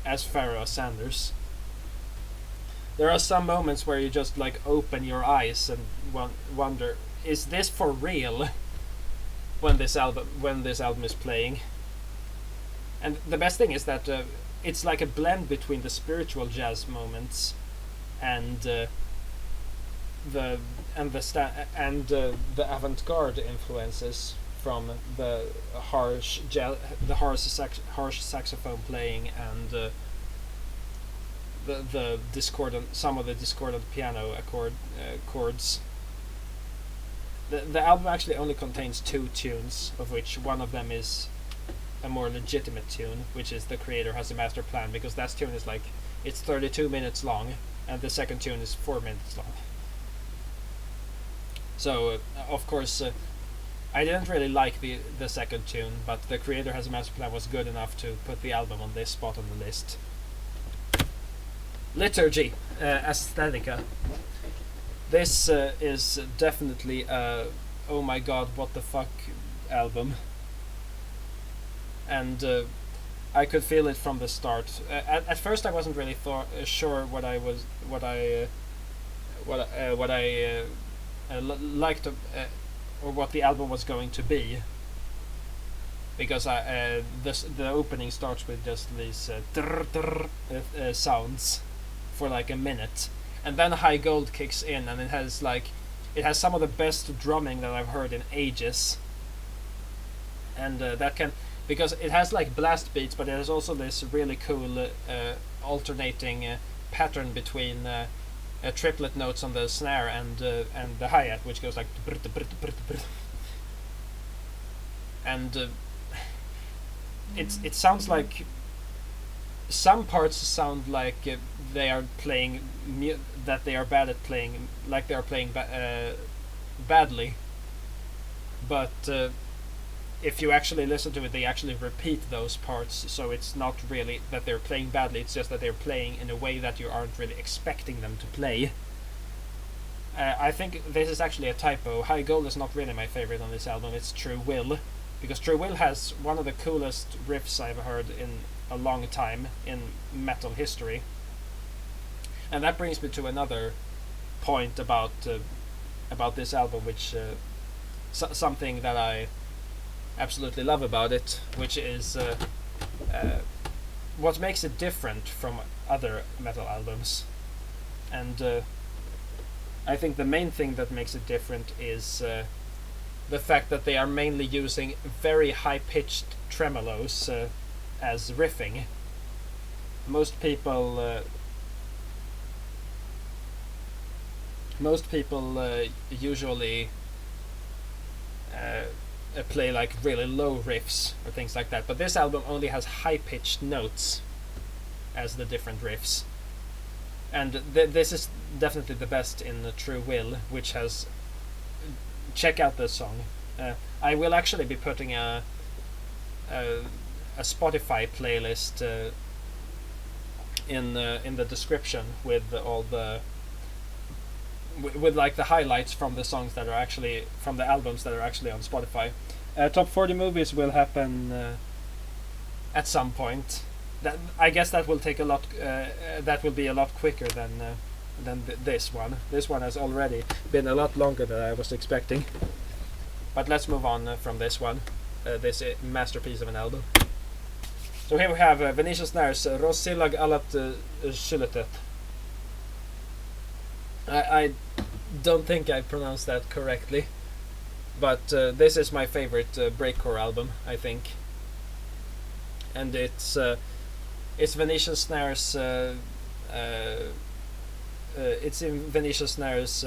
as Pharoah Sanders. There are some moments where you just like open your eyes and wonder, is this for real? When this album is playing. And the best thing is that it's like a blend between the spiritual jazz moments and the avant-garde influences from the harsh saxophone playing and the discordant piano chords. The album actually only contains 2 tunes, of which one of them is a more legitimate tune, which is The Creator Has a Master Plan, because that tune is like, it's 32 minutes long, and the second tune is 4 minutes long. So, of course, I didn't really like the second tune, but The Creator Has a Master Plan was good enough to put the album on this spot on the list. Liturgy, Aesthetica. This is definitely a oh my god, what the fuck album. And I could feel it from the start. At first, I wasn't really sure what I liked or what the album was going to be, because the opening starts with just these sounds for like a minute, and then High Gold kicks in, and it has some of the best drumming that I've heard in ages. and that can, because it has like blast beats, but it has also this really cool alternating pattern between triplet notes on the snare and the hi-hat, which goes like and it sounds like some parts sound like they are playing that they are bad at playing, like they are playing badly, but if you actually listen to it, they actually repeat those parts, so it's not really that they're playing badly, it's just that they're playing in a way that you aren't really expecting them to play. I think this is actually a typo. High Gold is not really my favorite on this album, it's True Will, because True Will has one of the coolest riffs I've heard in a long time in metal history. And that brings me to another point about this album, which something that I absolutely love about it, which is what makes it different from other metal albums. And I think the main thing that makes it different is the fact that they are mainly using very high-pitched tremolos as riffing. Most people usually play like really low riffs or things like that, but this album only has high-pitched notes as the different riffs, and this is definitely the best in True Will, which has, check out this song. I will actually be putting a Spotify playlist in the description with all the with like the highlights from the songs that are actually from the albums that are actually on Spotify. Top 40 movies will happen at some point. That I guess that will take a lot. That will be a lot quicker than this one. This one has already been a lot longer than I was expecting. But let's move on from this one. This masterpiece of an album. So here we have Venetian Snares, Rosillag Alat Sylletet. I don't think I pronounced that correctly, but this is my favorite breakcore album, I think. And it's Venetian Snares. It's in Venetian Snares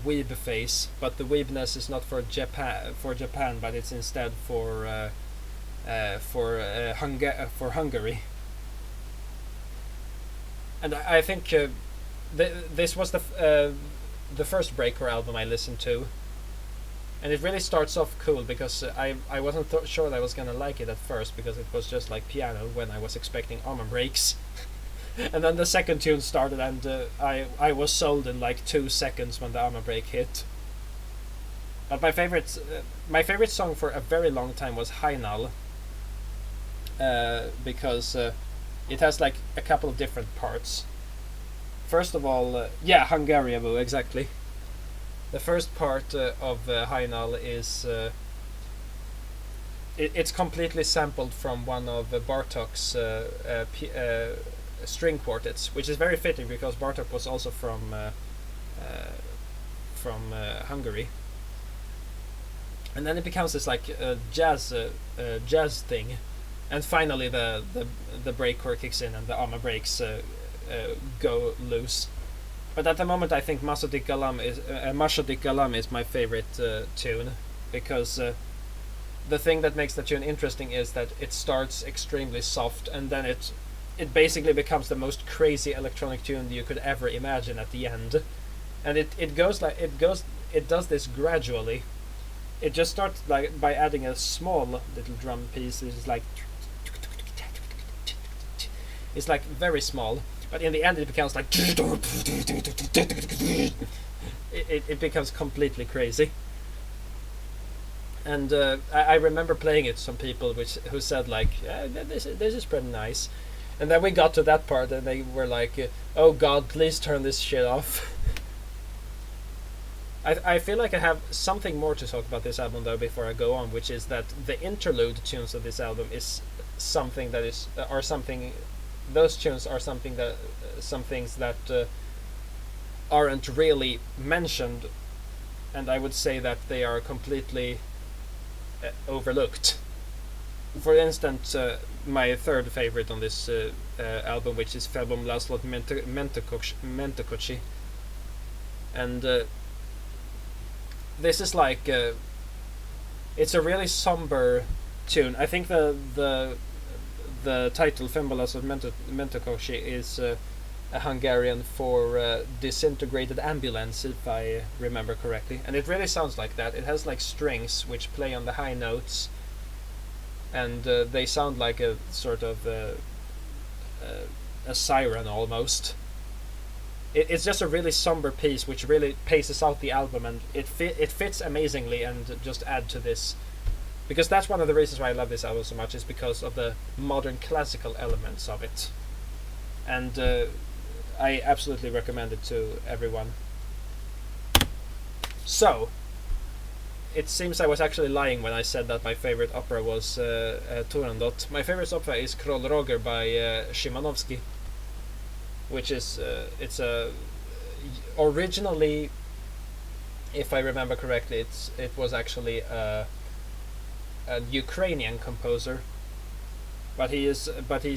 weeb phase, but the weebness is not for Japan, but it's instead for Hungary. And I think this was the first breakcore album I listened to, and it really starts off cool because I wasn't sure that I was gonna like it at first, because it was just like piano when I was expecting armor breaks. And then the second tune started, and I was sold in like 2 seconds when the armor break hit. But my favorite song for a very long time was Heinal, because it has like a couple of different parts. First of all, Hungariabo, exactly. The first part of Heinal is it's completely sampled from one of Bartok's string quartets, which is very fitting because Bartok was also from Hungary. And then it becomes this like jazz thing, and finally the breakcore kicks in and the armor breaks go loose. But at the moment, I think Masha Dik Galam is my favorite tune, because the thing that makes the tune interesting is that it starts extremely soft, and then it basically becomes the most crazy electronic tune you could ever imagine at the end. And it does this gradually. It just starts like by adding a small little drum piece. It's like very small, but in the end it becomes like it becomes completely crazy. And I remember playing it to some people who said like, this is pretty nice. And then we got to that part and they were like, oh god, please turn this shit off. I feel like I have something more to talk about this album though before I go on, which is that the interlude tunes of this album is something that is those tunes are some things that aren't really mentioned, and I would say that they are completely overlooked. For instance, my third favorite on this album, which is Felbom Laszlo Mentekoci, and this is like it's a really somber tune. I think the title Felbom Laszlo Mentekoci is a Hungarian for disintegrated ambulance, if I remember correctly, and it really sounds like that. It has like strings which play on the high notes, and they sound like a sort of a siren almost. It's just a really somber piece which really paces out the album, and it fits amazingly, and just add to this, because that's one of the reasons why I love this album so much, is because of the modern classical elements of it, and I absolutely recommend it to everyone. So, it seems I was actually lying when I said that my favorite opera was Turandot. My favorite opera is Król Roger by Szymanowski, which is it's originally, if I remember correctly, it was actually a Ukrainian composer, but he's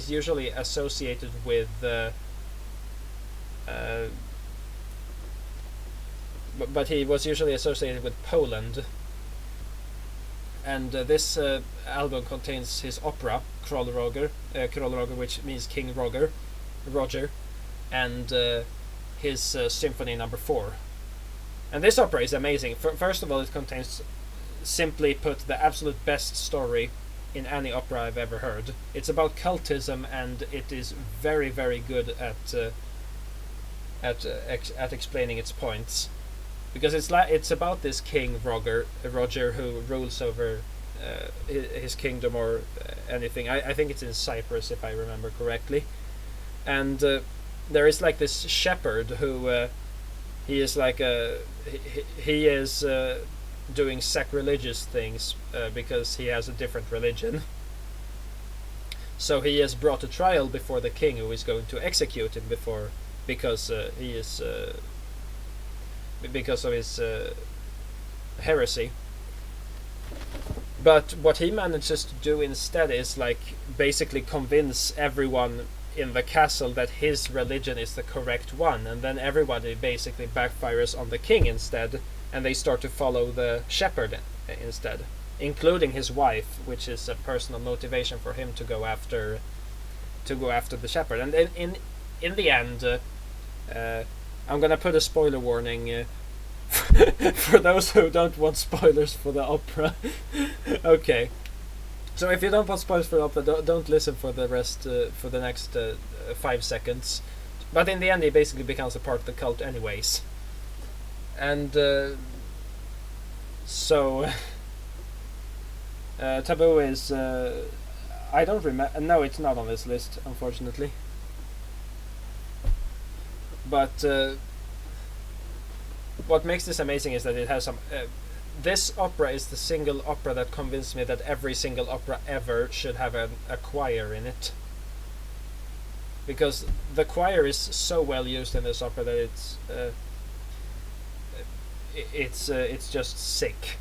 usually associated with but he was usually associated with Poland. And this album contains his opera Król Roger, which means King Roger, and his Symphony No. 4. And this opera is amazing. First of all, it contains, simply put, the absolute best story in any opera I've ever heard. It's about cultism, and it is very, very good at explaining its points, because it's about this King Roger who rules over his kingdom or anything. I think it's in Cyprus, if I remember correctly, and there is like this shepherd who he is like he is doing sacrilegious things because he has a different religion. So he is brought to trial before the king, who is going to execute him because he is because of his heresy. But what he manages to do instead is like basically convince everyone in the castle that his religion is the correct one, and then everybody basically backfires on the king instead, and they start to follow the shepherd instead, including his wife, which is a personal motivation for him to go after the shepherd. And in the end, I'm gonna put a spoiler warning for those who don't want spoilers for the opera. Okay, so if you don't want spoilers for the opera, don't listen for the rest, for the next 5 seconds. But in the end, he basically becomes a part of the cult anyways. And so Taboo is I don't remember. No, it's not on this list, unfortunately. But what makes this amazing is that it has some. This opera is the single opera that convinced me that every single opera ever should have a choir in it. Because the choir is so well used in this opera that it's just sick.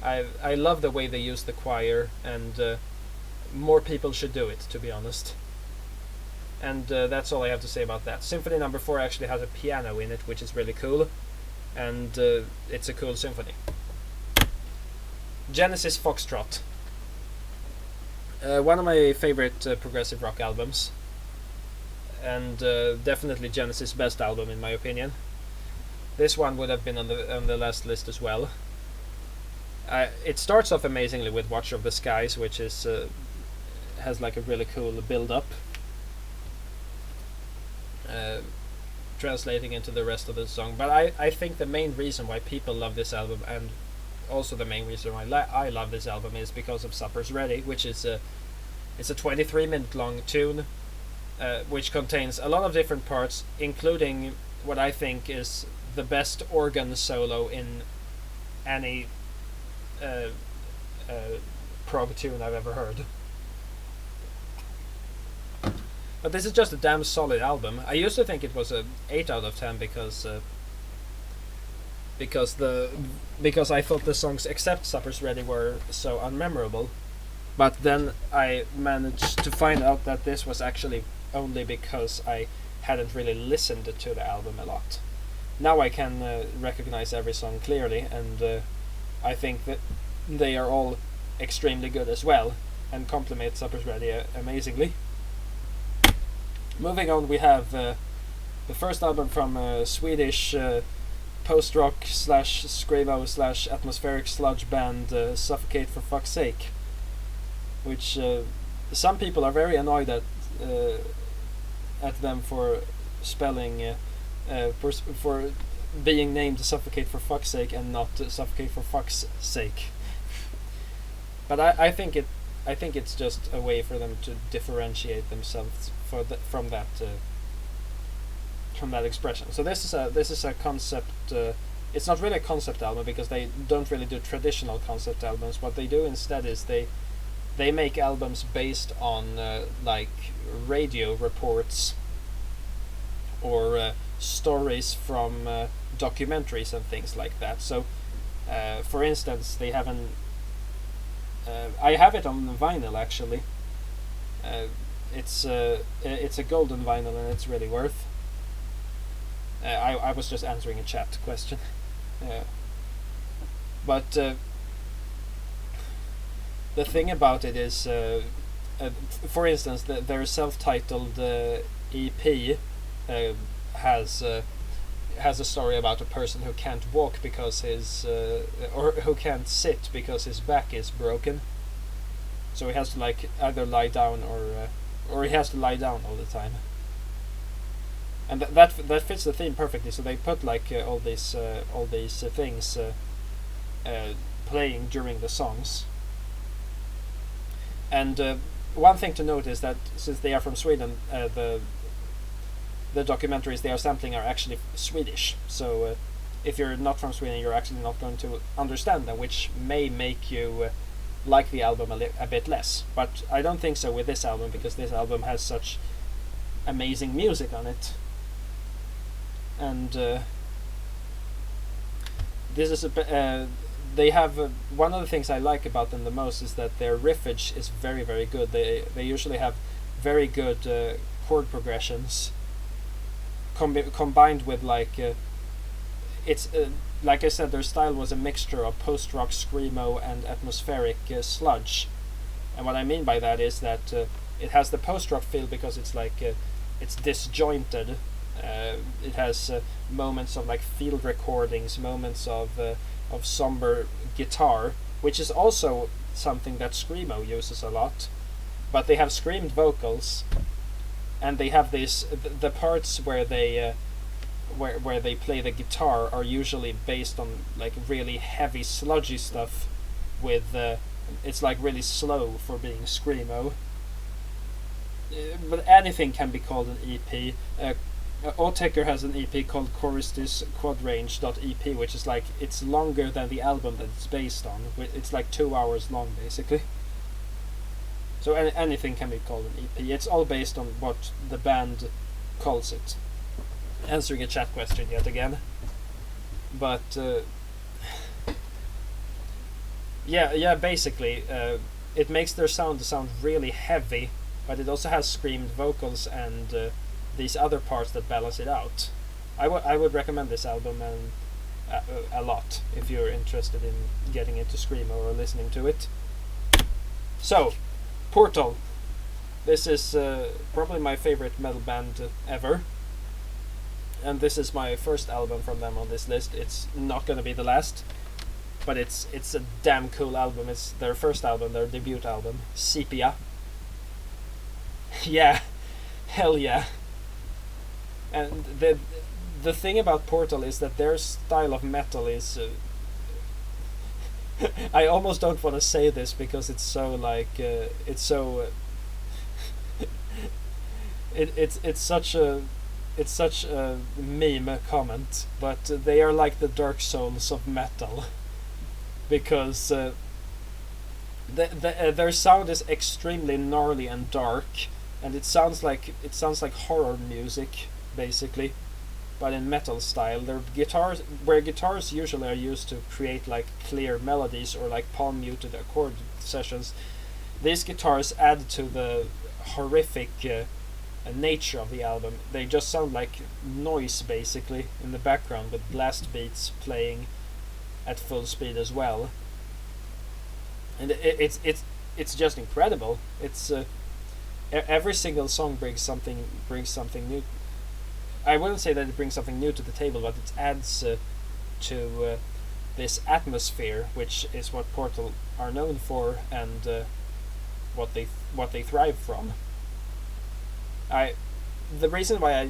I love the way they use the choir, and more people should do it, to be honest. And that's all I have to say about that. Symphony No. 4 actually has a piano in it, which is really cool, and it's a cool symphony. Genesis Foxtrot. One of my favorite progressive rock albums, and definitely Genesis' best album in my opinion. This one would have been on the last list as well. It starts off amazingly with Watcher of the Skies, which is has like a really cool build-up, translating into the rest of the song. But I think the main reason why people love this album, and also the main reason why I love this album, is because of Supper's Ready, which is it's a 23-minute long tune, which contains a lot of different parts, including what I think is the best organ solo in any prog tune I've ever heard. But this is just a damn solid album. I used to think it was a 8 out of 10 because I thought the songs except Supper's Ready were so unmemorable. But then I managed to find out that this was actually only because I hadn't really listened to the album a lot. Now I can recognize every song clearly, and I think that they are all extremely good as well, and complement Supper's Ready amazingly. Moving on, we have the first album from Swedish post-rock / screamo / atmospheric sludge band Suffocate for Fuck's Sake, which some people are very annoyed at them for spelling for being named Suffocate for Fuck's Sake and not Suffocate for Fuck's Sake. But I think it's just a way for them to differentiate themselves from that expression. So this is a concept. It's not really a concept album because they don't really do traditional concept albums. What they do instead is they make albums based on like radio reports or stories from documentaries and things like that. So, for instance, they have I have it on vinyl actually. It's a golden vinyl and it's really worth. I was just answering a chat question. But the thing about it is, for instance, their self-titled EP has a story about a person who can't walk because or who can't sit because his back is broken. So he has to like either lie down or he has to lie down all the time. And that fits the theme perfectly. So they put like all these things playing during the songs. And one thing to note is that since they are from Sweden, the documentaries they are sampling are actually Swedish. So if you're not from Sweden, you're actually not going to understand them, which may make you like the album a bit less. But I don't think so with this album, because this album has such amazing music on it. And this is they have one of the things I like about them the most is that their riffage is very, very good. They usually have very good chord progressions combined with like it's like I said, their style was a mixture of post-rock screamo and atmospheric sludge. And what I mean by that is that it has the post-rock feel because it's like it's disjointed. It has moments of like field recordings, moments of somber guitar, which is also something that screamo uses a lot. But they have screamed vocals, and they have the parts where they where they play the guitar are usually based on like really heavy sludgy stuff with it's like really slow for being screamo. But anything can be called an EP. Otaker has an EP called Choristis Quadrange.ep, which is like, it's longer than the album that it's based on. It's like 2 hours long, basically. So anything can be called an EP. It's all based on what the band calls it. Answering a chat question yet again. But yeah, basically, it makes their sound really heavy, but it also has screamed vocals and these other parts that balance it out. I would recommend this album and a lot if you're interested in getting into screamo or listening to it. So, Portal. This is probably my favorite metal band ever, and this is my first album from them on this list. It's not gonna be the last, but it's a damn cool album. It's their first album, their debut album, Sepia. Yeah, hell yeah. And the thing about Portal is that their style of metal is I almost don't want to say this because it's so like it's so it's such a meme comment, but they are like the Dark Souls of metal, because their sound is extremely gnarly and dark, and it sounds like horror music basically, but in metal style. Their guitars, where guitars usually are used to create like clear melodies or like palm muted chord sessions, these guitars add to the horrific nature of the album. They just sound like noise basically in the background, with blast beats playing at full speed as well. And it's just incredible. It's every single song brings something new. I wouldn't say that it brings something new to the table, but it adds to this atmosphere, which is what Portal are known for, and what they thrive from. The reason why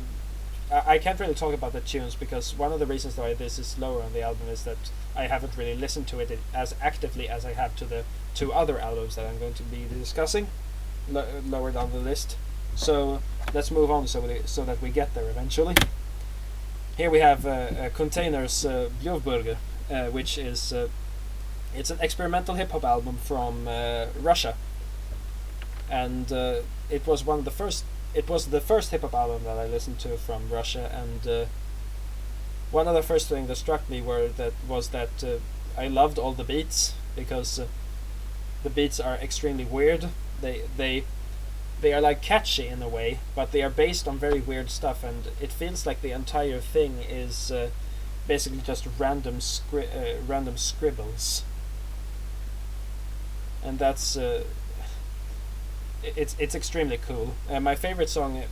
I can't really talk about the tunes, because one of the reasons why this is lower on the album is that I haven't really listened to it as actively as I have to the two other albums that I'm going to be discussing lower down the list. So let's move on so that we get there eventually. Here we have Container's Bjovburger, which is it's an experimental hip hop album from Russia, and it was one of the first. It was the first hip hop album that I listened to from Russia, and one of the first things that struck me was that I loved all the beats, because the beats are extremely weird. They are like catchy in a way, but they are based on very weird stuff, and it feels like the entire thing is basically just random scribbles, and that's it's extremely cool. My favorite song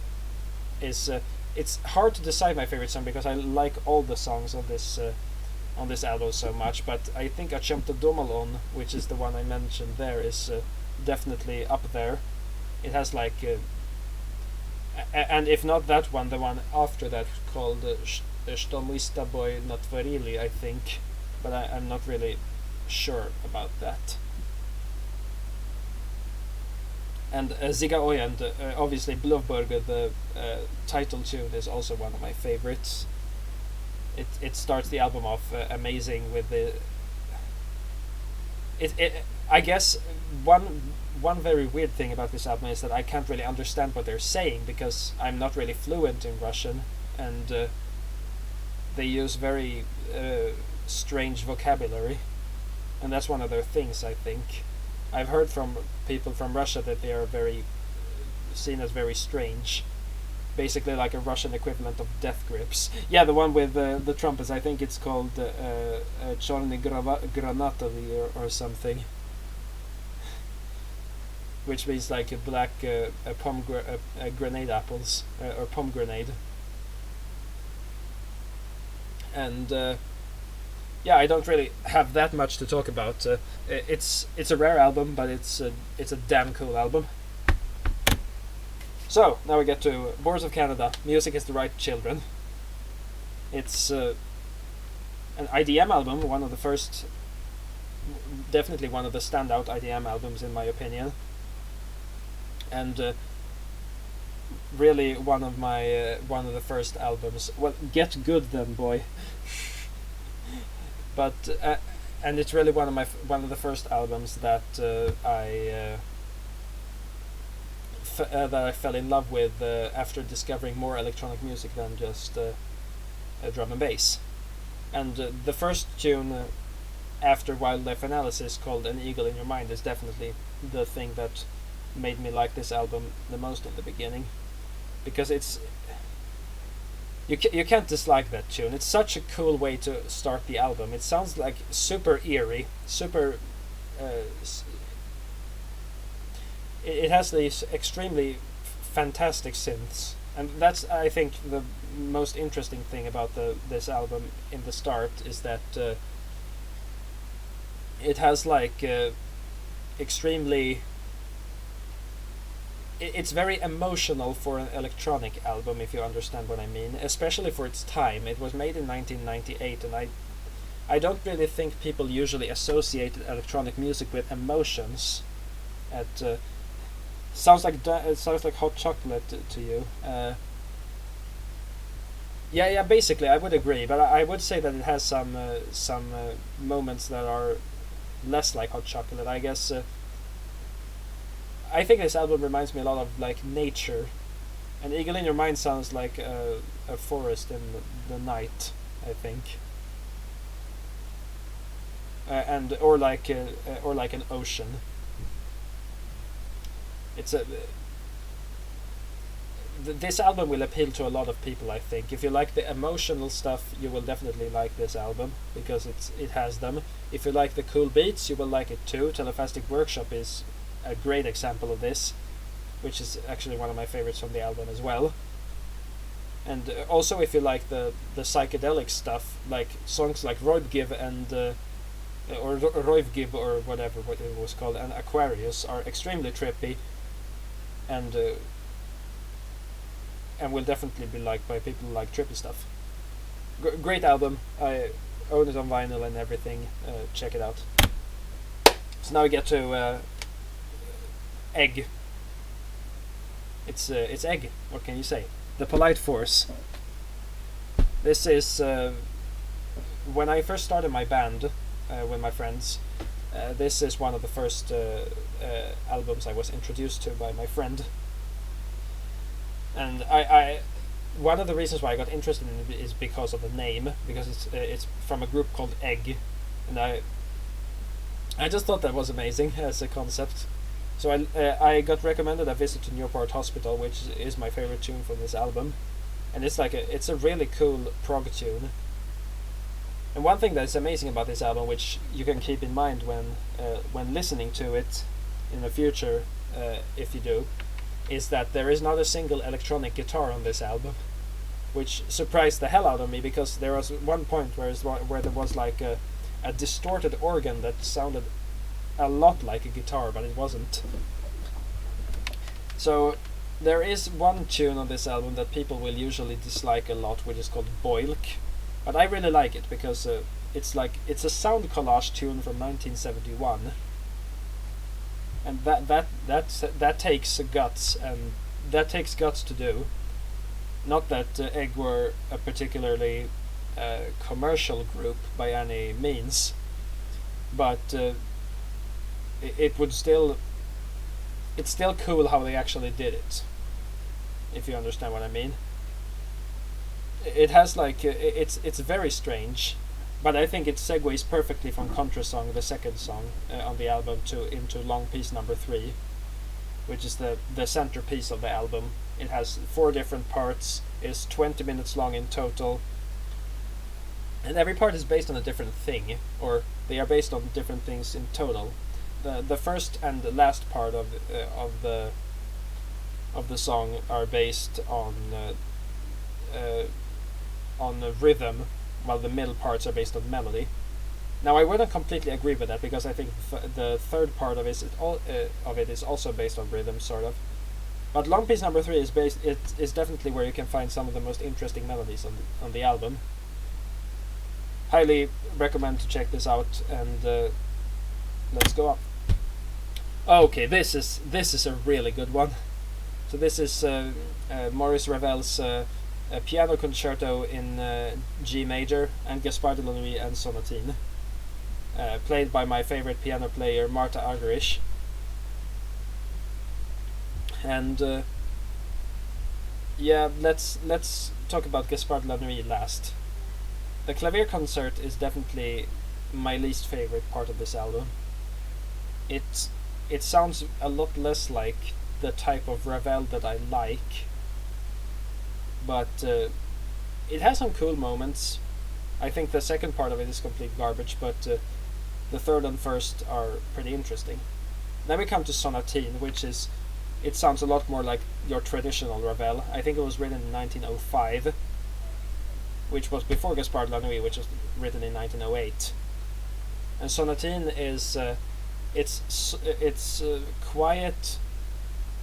is it's hard to decide my favorite song, because I like all the songs on this album so much, but I think Achemta Domalon, which is the one I mentioned there, is definitely up there. It has like and if not that one, the one after that, called Shtomista Boy Natvarili, I think, but I'm not really sure about that. And Ziga Oyand, obviously Blovburger, the title tune, is also one of my favorites. It starts the album off amazing with the. I guess one very weird thing about this album is that I can't really understand what they're saying, because I'm not really fluent in Russian, and they use very strange vocabulary, and that's one of their things, I think. I've heard from people from Russia that they are very seen as very strange, basically like a Russian equivalent of Death Grips. Yeah, the one with the trumpets, I think it's called Chorny Granatovi or something, which means like a black grenade apples, or pomegranate. And yeah, I don't really have that much to talk about. It's a rare album, but it's a damn cool album. So now we get to Boards of Canada. Music is the Right Children. It's an IDM album, one of the first, definitely one of the standout IDM albums in my opinion, and really one of the first albums. Well, get good then, boy. But and it's really one of the first albums that that I fell in love with after discovering more electronic music than just drum and bass. And the first tune after Wildlife Analysis, called An Eagle in Your Mind, is definitely the thing that made me like this album the most in the beginning, because it's you can't dislike that tune. It's such a cool way to start the album. It sounds like super eerie, super it has these extremely fantastic synths, and that's, I think, the most interesting thing about this album in the start, is that it has like extremely. It's very emotional for an electronic album, if you understand what I mean, especially for its time. It was made in 1998, and I don't really think people usually associated electronic music with emotions. It sounds like hot chocolate to you. Yeah, basically I would agree, but I would say that it has some moments that are less like hot chocolate. I guess. I think this album reminds me a lot of like nature, and Eagle in Your Mind sounds like a forest in the night, I think, or like an ocean. it's a this album will appeal to a lot of people. I think if you like the emotional stuff, you will definitely like this album because it has them. If you like the cool beats, you will like it too. Teleplastic Workshop is a great example of this, which is actually one of my favorites from the album as well. And also, if you like the psychedelic stuff, like songs like Roivgiv and or Roivgiv or whatever what it was called, and Aquarius are extremely trippy, and will definitely be liked by people who like trippy stuff. Great album. I own it on vinyl and everything. Check it out. So now we get to Egg. It's Egg. What can you say? The Polite Force. This is when I first started my band with my friends. This is one of the first albums I was introduced to by my friend. And I one of the reasons why I got interested in it is because of the name, because it's from a group called Egg, and I just thought that was amazing as a concept. So I got recommended a visit to Newport Hospital, which is my favorite tune from this album, and it's a really cool prog tune. And one thing that's amazing about this album, which you can keep in mind when listening to it in the future, if you do, is that there is not a single electronic guitar on this album, which surprised the hell out of me, because there was one point where there was like a distorted organ that sounded a lot like a guitar, but it wasn't. So there is one tune on this album that people will usually dislike a lot, which is called Boilk, but I really like it because it's a sound collage tune from 1971. And that takes guts, and that takes guts to do. Not that Egg were a particularly commercial group by any means, but it's still cool how they actually did it, if you understand what I mean. It has like it's very strange. But I think it segues perfectly from Contra Song, the second song on the album, into Long Piece number 3, which is the centerpiece of the album. It has 4 different parts, it's 20 minutes long in total, and every part is based on a different thing, or they are based on different things in total. The first and the last part of the song are based on the rhythm, while the middle parts are based on melody. Now I wouldn't completely agree with that, because I think the third part of it is also based on rhythm, sort of. But Long Piece number 3 is definitely where you can find some of the most interesting melodies on the album. Highly recommend to check this out, and let's go up. Okay, this is a really good one. So this is Maurice Ravel's a piano concerto in G major, and Gaspard de la Nuit and Sonatine, played by my favorite piano player Marta Argerich. And yeah, let's talk about Gaspard de la Nuit last. The clavier concert is definitely my least favorite part of this album. It sounds a lot less like the type of Ravel that I like, but it has some cool moments. I think the second part of it is complete garbage, but the third and first are pretty interesting. Then we come to Sonatine, it sounds a lot more like your traditional Ravel. I think it was written in 1905, which was before Gaspard de la Nuit, which was written in 1908. And Sonatine is it's quiet,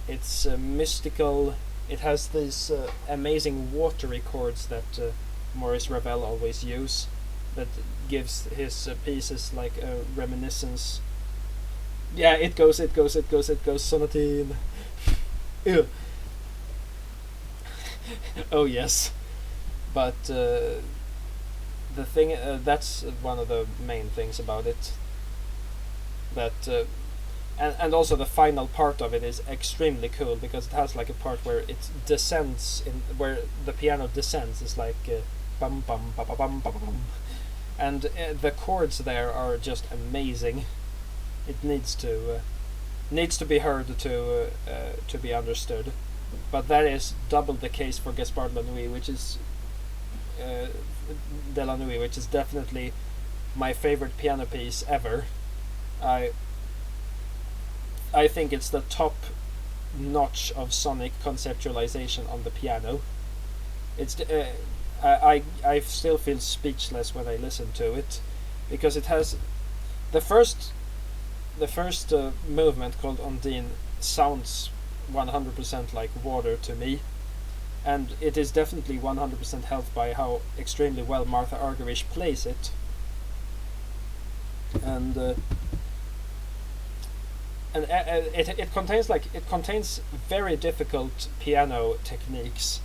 it's mystical. It has these amazing watery chords that Maurice Ravel always use, that gives his pieces like a reminiscence. Yeah, it goes, Sonatine. Ew. Oh yes. But the thing, that's one of the main things about it. That and also the final part of it is extremely cool, because it has like a part where it descends, where the piano descends. It's like bum bum bum bum bum bum, and the chords there are just amazing. It needs to needs to be heard to be understood. But that is double the case for Gaspard La Nuit, which is de la Nuit, which is definitely my favorite piano piece ever. I think it's the top notch of sonic conceptualization on the piano. It's I still feel speechless when I listen to it, because it has the first movement called Ondine sounds 100% like water to me, and it is definitely 100% helped by how extremely well Martha Argerich plays it. And it contains very difficult piano techniques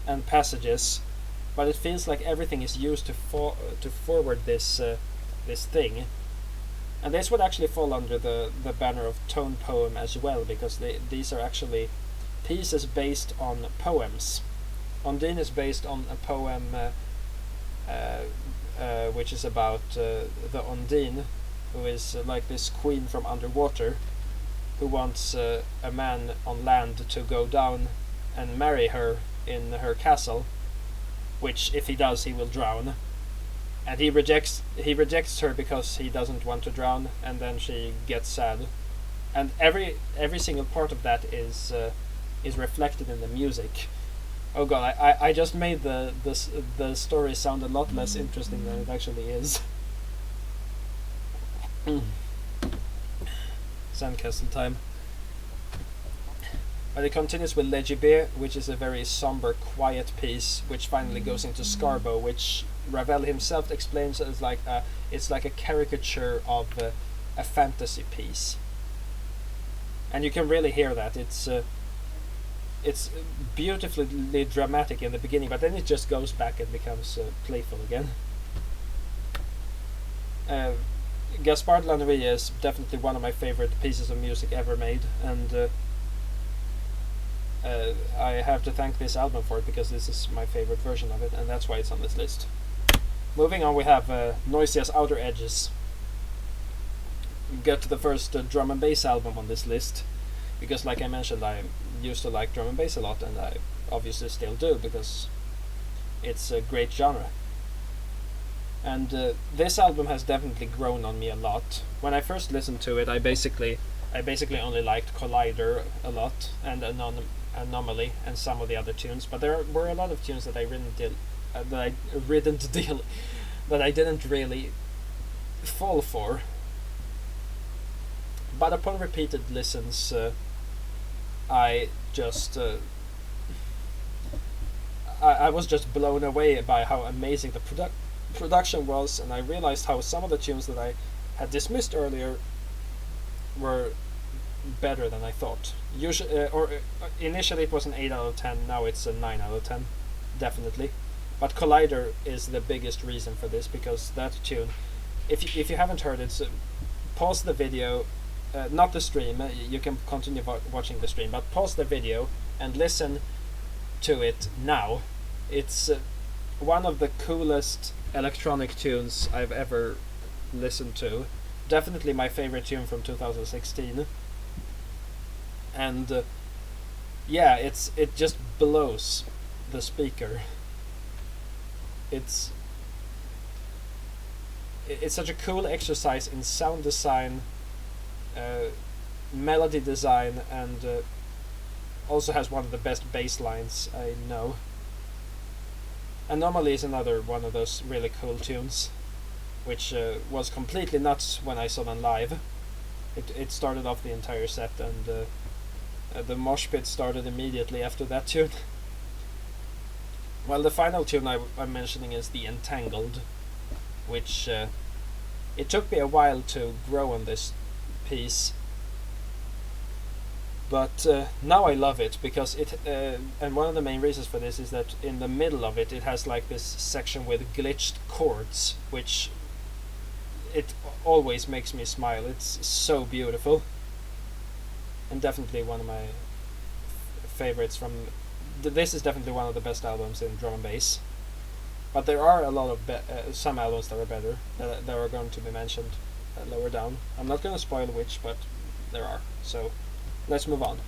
and passages, but it feels like everything is used to forward this thing. And this would actually fall under the banner of tone poem as well, because these are actually pieces based on poems. Ondine is based on a poem which is about the Ondine, who is like this queen from underwater, who wants a man on land to go down and marry her in her castle, which if he does he will drown. And he rejects her because he doesn't want to drown, and then she gets sad. And every single part of that is reflected in the music. Oh god, I just made the story sound a lot less interesting than it actually is. Sandcastle time. But it continues with Le Gibet, which is a very somber, quiet piece, which finally goes into Scarbo, which Ravel himself explains as like it's like a caricature of a fantasy piece, and you can really hear that. It's beautifully dramatic in the beginning, but then it just goes back and becomes playful again. Gaspard La Nuit is definitely one of my favorite pieces of music ever made, and I have to thank this album for it, because this is my favorite version of it, and that's why it's on this list. Moving on, we have Noisia's Outer Edges. We get to the first drum and bass album on this list, because like I mentioned, I used to like drum and bass a lot, and I obviously still do, because it's a great genre. And this album has definitely grown on me a lot. When I first listened to it, I basically only liked Collider a lot, and Anomaly, and some of the other tunes, but there were a lot of tunes that I didn't really fall for. But upon repeated listens, I was just blown away by how amazing the production was, and I realized how some of the tunes that I had dismissed earlier were better than I thought. Initially it was an 8 out of 10, now it's a 9 out of 10, definitely. But Collider is the biggest reason for this, because that tune, if you haven't heard it, pause the video, not the stream, you can continue watching the stream, but pause the video and listen to it now. It's one of the coolest electronic tunes I've ever listened to. Definitely my favorite tune from 2016. And yeah, it just blows the speaker. It's such a cool exercise in sound design, melody design, and also has one of the best bass lines I know. Anomaly is another one of those really cool tunes, which was completely nuts when I saw them live. It started off the entire set, and the mosh pit started immediately after that tune. Well, the final tune I'm mentioning is The Entangled, which it took me a while to grow on this piece, but now I love it, because it and one of the main reasons for this is that in the middle of it has like this section with glitched chords, which it always makes me smile. It's so beautiful, and definitely one of my favorites from this is definitely one of the best albums in drum and bass. But there are a lot of some albums that are better, that are going to be mentioned lower down. I'm not going to spoil which, but there are. So let's move on.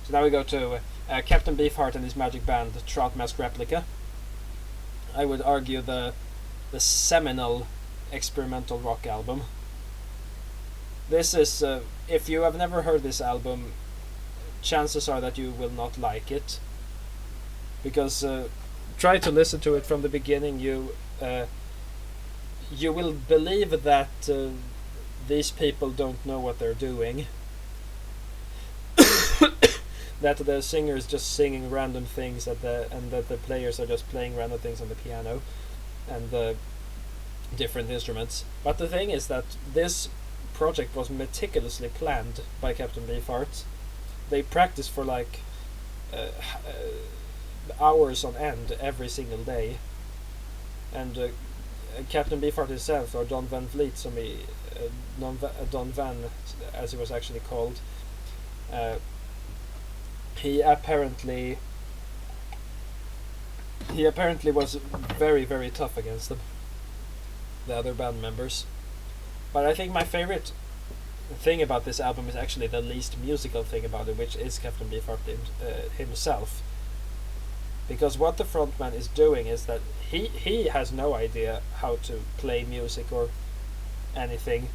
So now we go to Captain Beefheart and his magic band, the Trout Mask Replica. I would argue the seminal experimental rock album. This is, if you have never heard this album, chances are that you will not like it, because try to listen to it from the beginning. You will believe that these people don't know what they're doing. That the singer is just singing random things and that the players are just playing random things on the piano and the different instruments. But the thing is that this project was meticulously planned by Captain Beefheart. They practiced for like hours on end every single day, and Captain Beefheart himself, or Don Van Vliet, Don Van as he was actually called, he apparently was very, very tough against them, the other band members. But I think my favorite thing about this album is actually the least musical thing about it, which is Captain Beefheart himself. Because what the frontman is doing is that he has no idea how to play music or anything.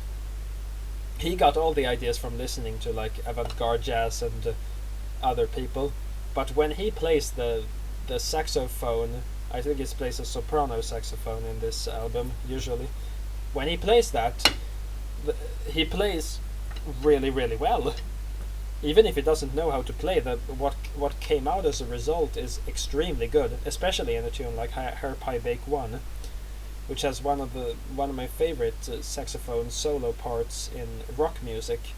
He got all the ideas from listening to like avant-garde jazz and other people. But when he plays the saxophone, I think he plays a soprano saxophone in this album usually. When he plays that, he plays really, really well. Even if he doesn't know how to play, what came out as a result is extremely good, especially in a tune like Her Pie Bake 1, which has one of my favorite saxophone solo parts in rock music.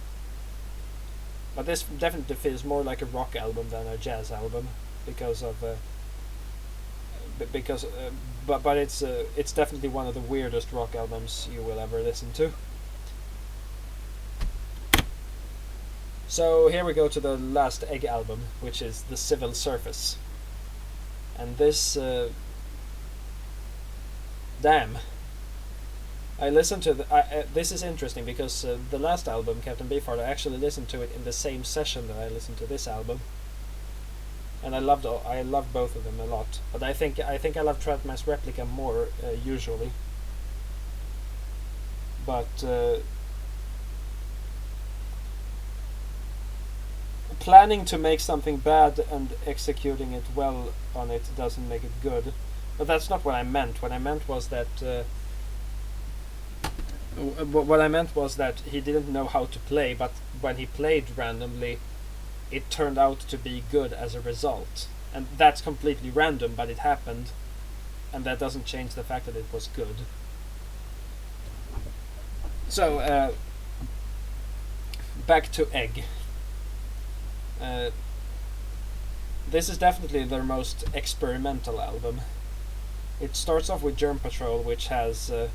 But this definitely feels more like a rock album than a jazz album because it's definitely one of the weirdest rock albums you will ever listen to. So here we go to the last Egg album, which is The Civil Surface. And this... damn. I listened to this is interesting because the last album, Captain Beefheart, I actually listened to it in the same session that I listened to this album. And I loved both of them a lot. But I think I love Trout Mask Replica more usually. But... planning to make something bad and executing it well on it doesn't make it good. But that's not what I meant. What I meant was that he didn't know how to play, but when he played randomly, it turned out to be good as a result. And that's completely random, but it happened, and that doesn't change the fact that it was good. So, back to Egg. This is definitely their most experimental album. It starts off with Germ Patrol, which has the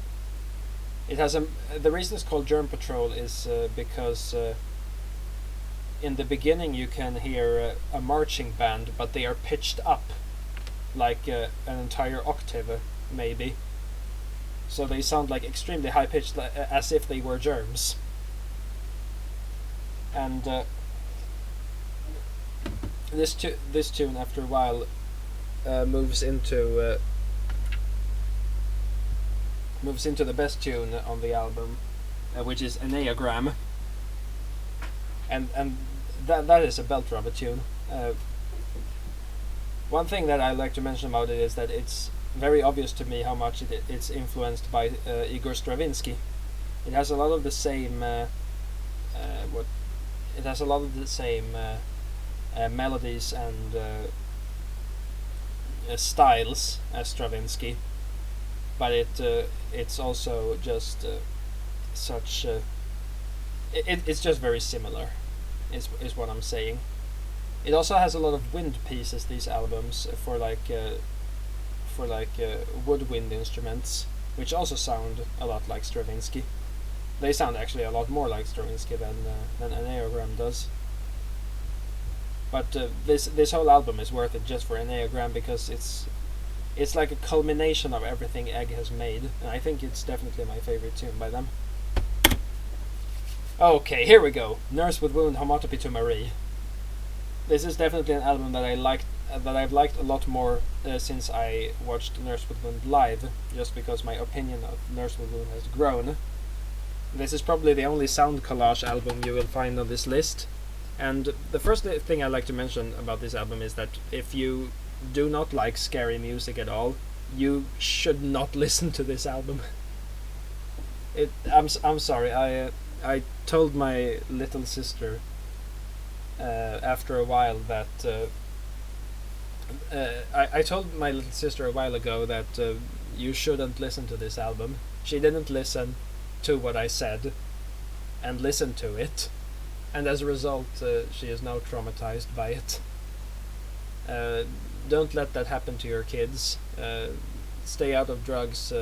reason it's called Germ Patrol is because in the beginning you can hear a marching band, but they are pitched up like an entire octave maybe, so they sound like extremely high pitched, as if they were germs. And this tune after a while moves into the best tune on the album, which is Enneagram, and that is a belter of a tune. One thing that I like to mention about it is that it's very obvious to me how much it's influenced by Igor Stravinsky. It has a lot of the same melodies and styles as Stravinsky, but it's also just such it's just very similar is what I'm saying. It also has a lot of wind pieces, these albums, for woodwind instruments, which also sound a lot like Stravinsky. They sound actually a lot more like Stravinsky than Enneagram does. But this whole album is worth it just for Enneagram, because it's like a culmination of everything Egg has made, and I think it's definitely my favorite tune by them. Okay, here we go. Nurse with Wound, Homotopy to Marie. This is definitely an album that I've liked a lot more since I watched Nurse with Wound live, just because my opinion of Nurse with Wound has grown. This is probably the only sound collage album you will find on this list. And the first thing I'd like to mention about this album is that if you do not like scary music at all, you should not listen to this album. I'm sorry. I told my little sister after a while that I told my little sister a while ago that you shouldn't listen to this album. She didn't listen to what I said and listened to it, and as a result she is now traumatized by it. Don't let that happen to your kids. Stay out of drugs,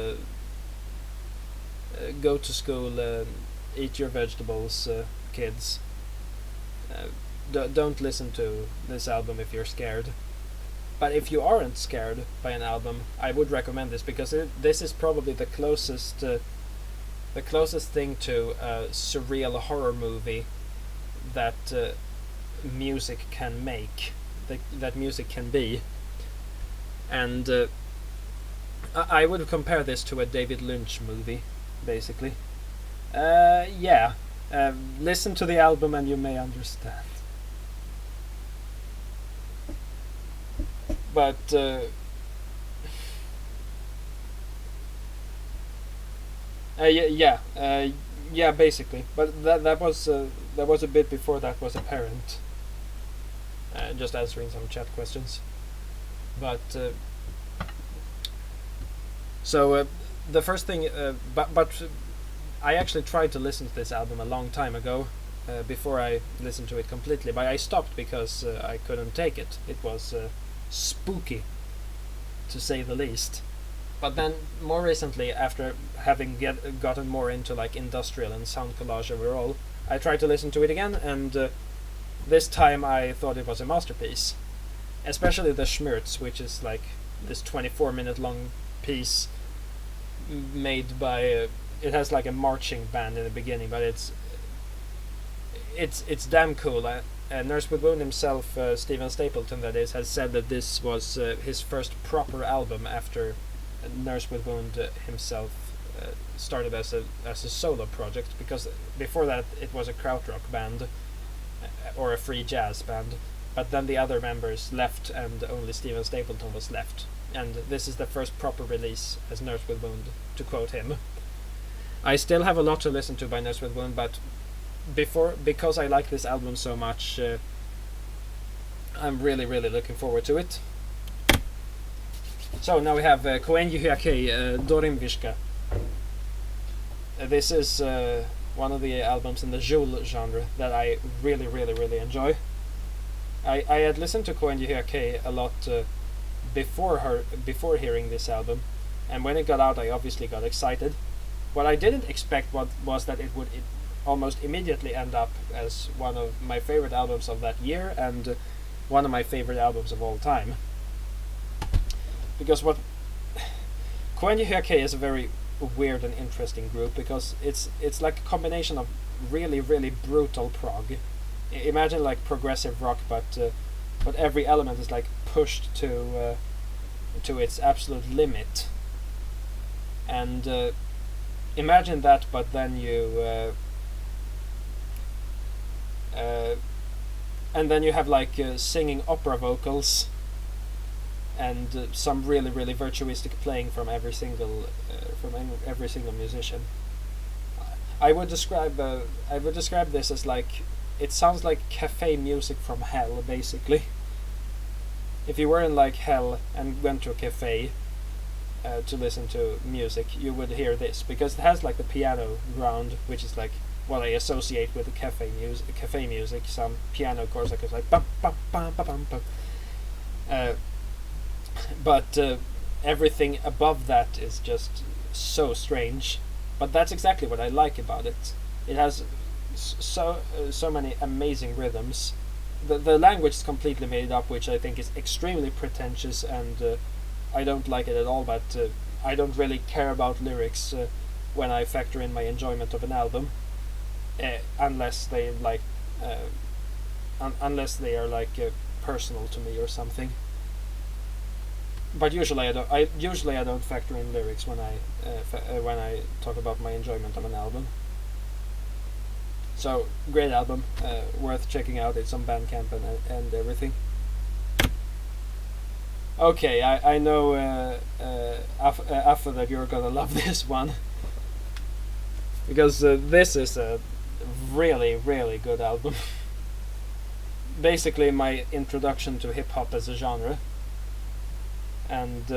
go to school, eat your vegetables, kids. Don't listen to this album if you're scared. But if you aren't scared by an album, I would recommend this, because this is probably the closest thing to a surreal horror movie that music can make, that music can be. And I would compare this to a David Lynch movie, basically. Yeah. Listen to the album and you may understand. But yeah, basically. But that was a bit before that was apparent. Just answering some chat questions. But so the first thing, but I actually tried to listen to this album a long time ago, before I listened to it completely. But I stopped because I couldn't take it. It was spooky, to say the least. But then more recently, after having gotten more into like industrial and sound collage overall, I tried to listen to it again, and this time I thought it was a masterpiece. Especially the Schmerz, which is like this 24-minute long piece made by it has like a marching band in the beginning, but it's damn cool. Nurse with Wound himself, Stephen Stapleton that is, has said that this was his first proper album after Nurse with Wound himself started as a solo project, because before that it was a krautrock band or a free jazz band, but then the other members left and only Stephen Stapleton was left, and this is the first proper release as Nurse with Wound, to quote him. I still have a lot to listen to by Nurse with Wound, but because I like this album so much, I'm really looking forward to it. So now we have Koenji Hyakei, Dorim Vishka. This is one of the albums in the Joule genre that I really enjoy. I had listened to Koenji Hyakei a lot before hearing this album, and when it got out I obviously got excited. What I didn't expect was that it would almost immediately end up as one of my favorite albums of that year, and one of my favorite albums of all time. Because Koenji Hyakei is a very weird and interesting group, because it's like a combination of really brutal prog. Imagine like progressive rock, but every element is like pushed to its absolute limit. And imagine that, but then you and then you have like singing opera vocals and some really virtuistic playing from every single musician. I would describe this as like, it sounds like cafe music from hell, basically. If you were in like hell and went to a cafe to listen to music, you would hear this, because it has like the piano ground, which is like what I associate with the cafe music. Some piano chords like it's like bum bum bum bum bum. But everything above that is just so strange. But that's exactly what I like about it. It has so many amazing rhythms. The language is completely made up, which I think is extremely pretentious, and I don't like it at all. But I don't really care about lyrics when I factor in my enjoyment of an album. unless they like unless they are like personal to me or something. But usually I don't factor in lyrics when I talk about my enjoyment of an album. So great album, worth checking out. It's on Bandcamp and everything. Okay, I know after that you're gonna love this one, because this is a really good album. Basically my introduction to hip hop as a genre, and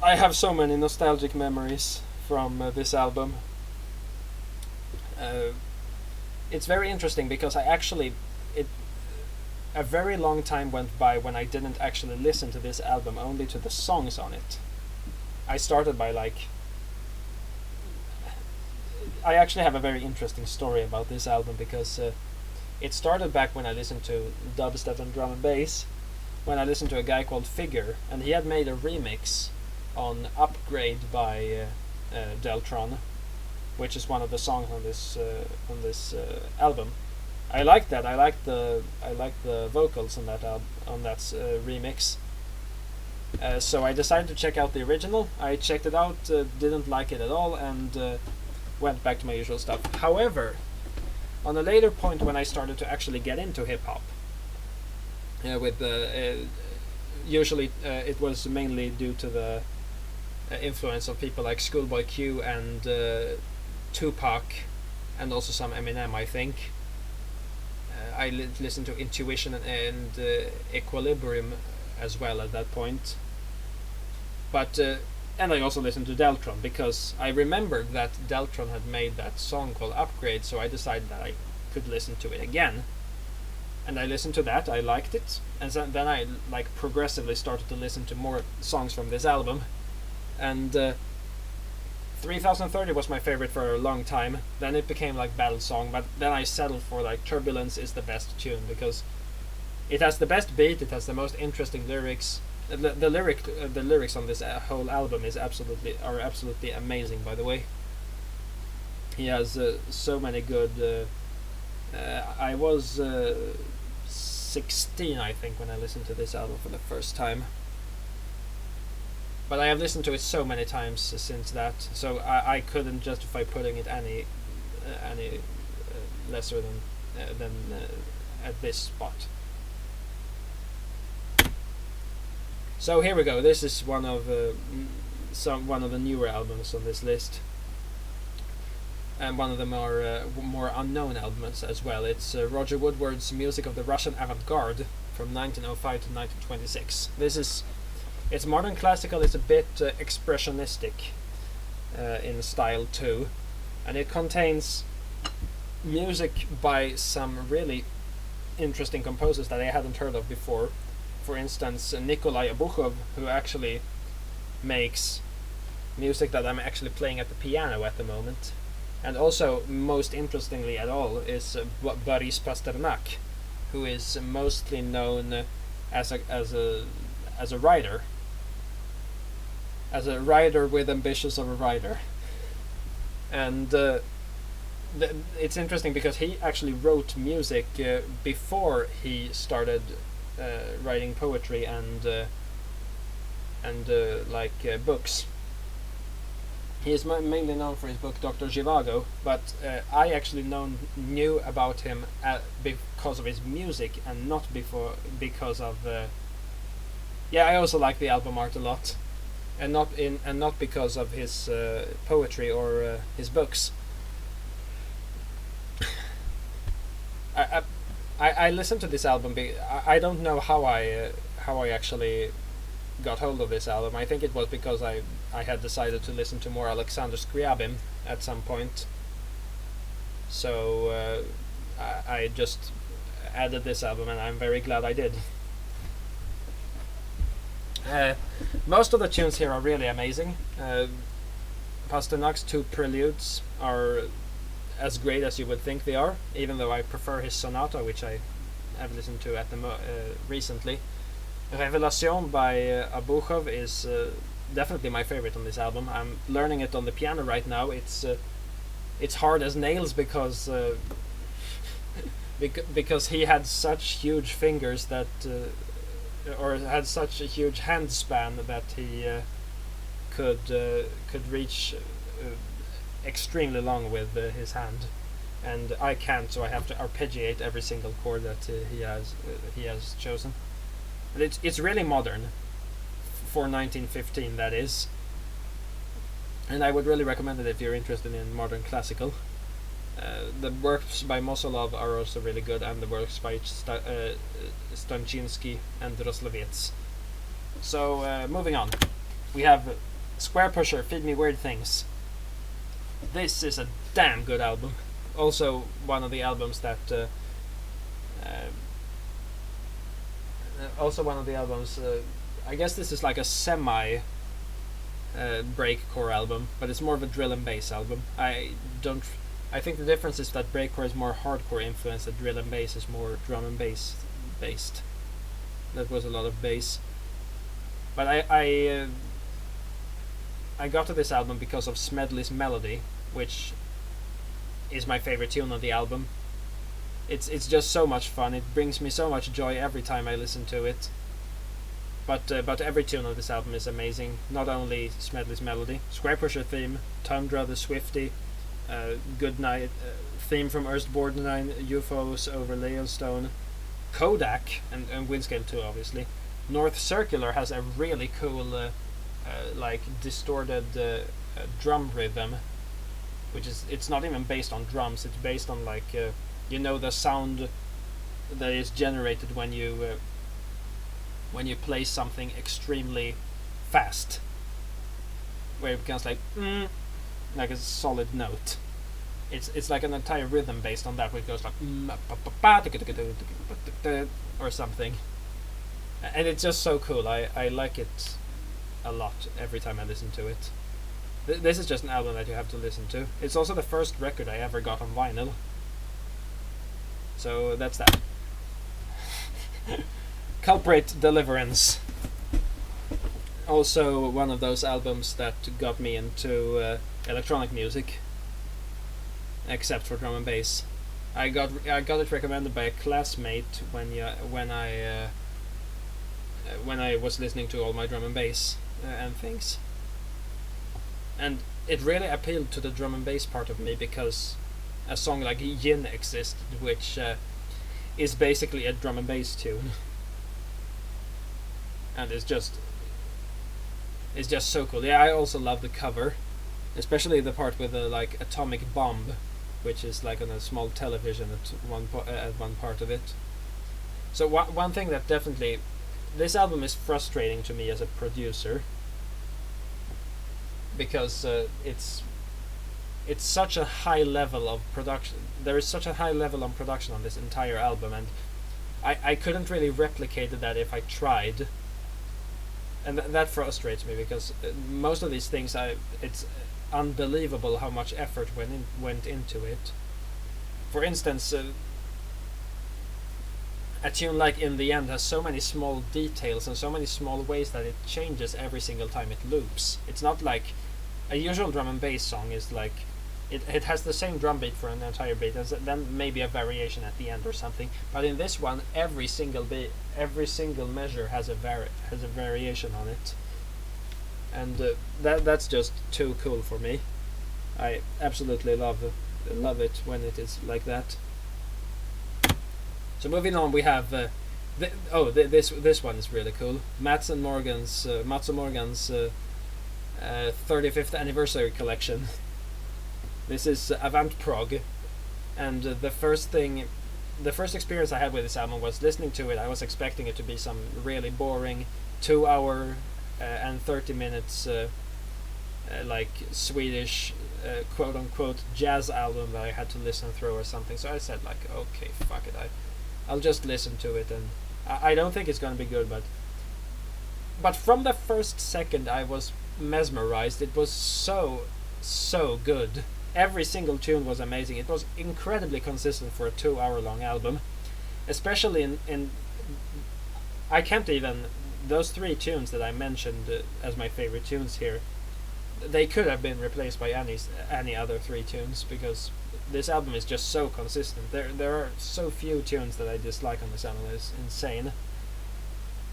I have so many nostalgic memories from this album. It's very interesting because a very long time went by when I didn't actually listen to this album, only to the songs on it. I started by I actually have a very interesting story about this album, because it started back when I listened to dubstep and drum and bass, when I listened to a guy called Figure, and he had made a remix on Upgrade by Deltron, which is one of the songs on this album. I liked that. I liked the vocals on that remix. So I decided to check out the original. I checked it out, didn't like it at all, and went back to my usual stuff. However, on a later point when I started to actually get into hip hop, usually it was mainly due to the influence of people like Schoolboy Q and Tupac, and also some Eminem, I think. I listened to Intuition and Equilibrium as well at that point. But and I also listened to Deltron, because I remembered that Deltron had made that song called Upgrade, so I decided that I could listen to it again. And I listened to that, I liked it, and then I progressively started to listen to more songs from this album. And 3030 was my favorite for a long time. Then it became Battle Song, but then I settled for Turbulence is the best tune, because it has the best beat, it has the most interesting lyrics. The lyrics on this whole album are absolutely amazing, by the way. He has so many good. I was 16, I think, when I listened to this album for the first time. But I have listened to it so many times since that, so I couldn't justify putting it any lesser than at this spot. So here we go. This is one of the newer albums on this list, and one of the more unknown albums as well. It's Roger Woodward's Music of the Russian Avant-Garde from 1905 to 1926. It's modern classical. It's a bit expressionistic in style too, and it contains music by some really interesting composers that I hadn't heard of before. For instance, Nikolai Abukhov, who actually makes music that I'm actually playing at the piano at the moment. And also, most interestingly at all, is Boris Pasternak, who is mostly known as a writer. As a writer with ambitions of a writer. And it's interesting because he actually wrote music before he started writing poetry and books. He is mainly known for his book Dr. Zhivago, but I actually knew about him because of his music, and not because of. I also like the album art a lot, and not because of his poetry or his books. I listened to this album. I don't know how I actually got hold of this album. I think it was because I had decided to listen to more Alexander Scriabin at some point. So I just added this album, and I'm very glad I did. Most of the tunes here are really amazing. Pasternak's two preludes are as great as you would think they are, even though I prefer his sonata, which I have listened to at the recently. Révélation by Abukhov is definitely my favorite on this album. I'm learning it on the piano right now. It's hard as nails because because he had such huge fingers that or had such a huge hand span that he could reach extremely long with his hand, and I can't, so I have to arpeggiate every single chord that he has chosen. And it's really modern for 1915, that is, and I would really recommend it if you're interested in modern classical. The works by Mosolov are also really good, and the works by Stanchinsky and Roslovets. So moving on, we have Square Pusher, Feed Me Weird Things. This is a damn good album. Also one of the albums that I guess this is like a semi breakcore album, but it's more of a drill and bass album. I think the difference is that breakcore is more hardcore influenced, and drill and bass is more drum and bass based. That was a lot of bass. But I got to this album because of Smedley's Melody, which is my favorite tune on the album. It's just so much fun. It brings me so much joy every time I listen to it. But every tune of this album is amazing. Not only Smedley's Melody, Square Pusher theme, Tundra the Swifty, Good Night theme from Earthborn 9, UFOs over Leostone, Kodak, and Windscale 2, obviously. North Circular has a really cool like distorted drum rhythm, which is, it's not even based on drums. It's based on like the sound that is generated when you play something extremely fast, where it becomes like a solid note. It's like an entire rhythm based on that, where it goes like or something, and it's just so cool. I like it a lot every time I listen to it. This is just an album that you have to listen to. It's also the first record I ever got on vinyl. So that's that. Culprit Deliverance. Also one of those albums that got me into electronic music, except for drum and bass. I got it recommended by a classmate when I was listening to all my drum and bass and things. And it really appealed to the drum and bass part of me, because a song like Yin existed, which is basically a drum and bass tune, and it's just so cool. Yeah, I also love the cover, especially the part with the like atomic bomb, which is like on a small television at one part of it. So one thing that definitely, this album is frustrating to me as a producer, because it's such a high level of production. There is such a high level of production on this entire album, and I couldn't really replicate that if I tried, and that frustrates me, because most of these things, it's unbelievable how much effort went into it. For instance, a tune like In the End has so many small details and so many small ways that it changes every single time it loops. It's not like a usual drum and bass song is like, it has the same drum beat for an entire beat, and then maybe a variation at the end or something. But in this one, every single measure has a variation on it, and that's just too cool for me. I absolutely love it when it is like that. So moving on, we have this one is really cool. Mats and Morgan's 35th anniversary collection. This is Avant Prog, and the first experience I had with this album was listening to it. I was expecting it to be some really boring 2 hour and 30 minutes like Swedish quote unquote jazz album that I had to listen through or something. So I said like, okay, fuck it, I'll just listen to it, and I don't think it's gonna be good, but from the first second I was mesmerized. It was so good. Every single tune was amazing. It was incredibly consistent for a 2 hour long album, especially in I can't even those 3 tunes that I mentioned as my favorite tunes here, they could have been replaced by any other 3 tunes, because this album is just so consistent. There are so few tunes that I dislike on this album. It's insane.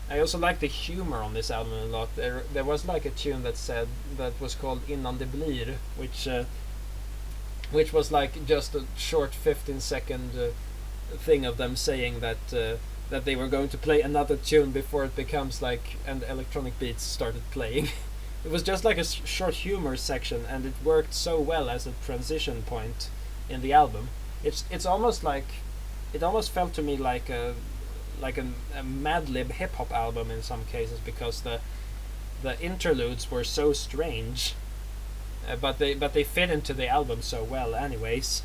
I also like the humor on this album a lot. There was like a tune that was called Innan det blir, which was like just a short 15-second thing of them saying that they were going to play another tune before it becomes like and electronic beats started playing. It was just like a short humor section, and it worked so well as a transition point in the album. It's almost like, it almost felt to me like a Mad Lib hip hop album in some cases, because the interludes were so strange, but they fit into the album so well. Anyways,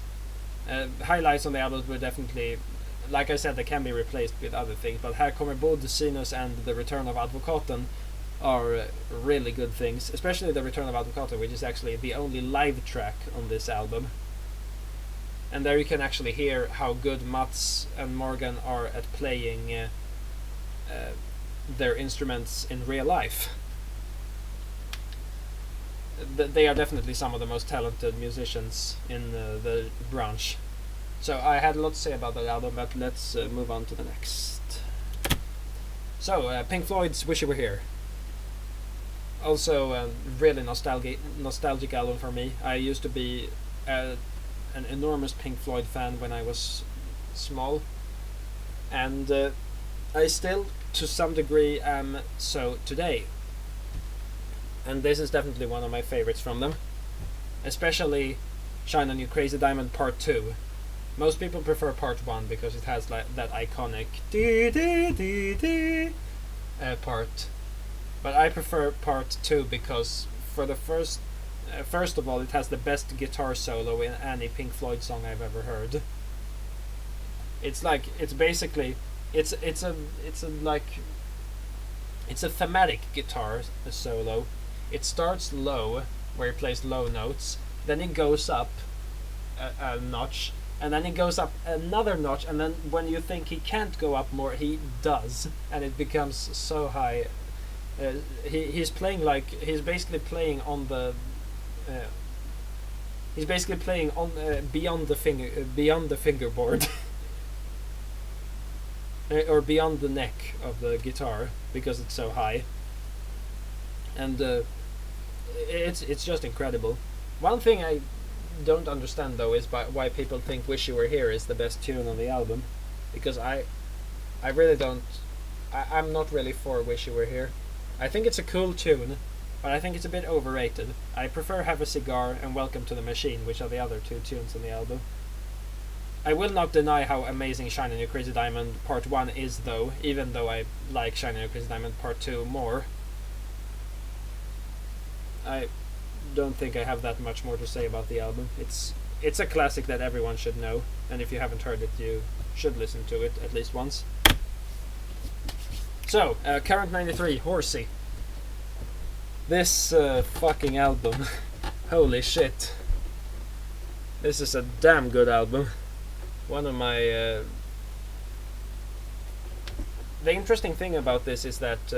highlights on the album were definitely, like I said, they can be replaced with other things, but Här kommer Bod, Sinus, and The Return of Advokaten are really good things, especially The Return of Advokaten, which is actually the only live track on this album. And there you can actually hear how good Mats and Morgan are at playing their instruments in real life. They are definitely some of the most talented musicians in the branch. So I had a lot to say about that album, but let's move on to the next. So, Pink Floyd's Wish You Were Here. Also a really nostalgic album for me. I used to be an enormous Pink Floyd fan when I was small, and I still to some degree am so today. And this is definitely one of my favorites from them, especially Shine On You Crazy Diamond Part 2. Most people prefer Part 1 because it has like that iconic part, but I prefer Part 2 because for the first of all, it has the best guitar solo in any Pink Floyd song I've ever heard. It's a thematic guitar solo. It starts low, where he plays low notes, then it goes up a notch, and then it goes up another notch, and then when you think he can't go up more, he does, and it becomes so high. He's playing like he's basically playing on the. He's basically playing on beyond the fingerboard, or beyond the neck of the guitar, because it's so high, and it's just incredible. One thing I don't understand though is why people think "Wish You Were Here" is the best tune on the album, because I really don't. I'm not really for "Wish You Were Here." I think it's a cool tune, but I think it's a bit overrated. I prefer Have a Cigar and Welcome to the Machine, which are the other 2 tunes on the album. I will not deny how amazing Shine On You Crazy Diamond Part 1 is though, even though I like Shine On You Crazy Diamond Part 2 more. I don't think I have that much more to say about the album. It's a classic that everyone should know, and if you haven't heard it, you should listen to it at least once. So, Current 93, Horsey. This fucking album, holy shit. This is a damn good album. One of my... The interesting thing about this is that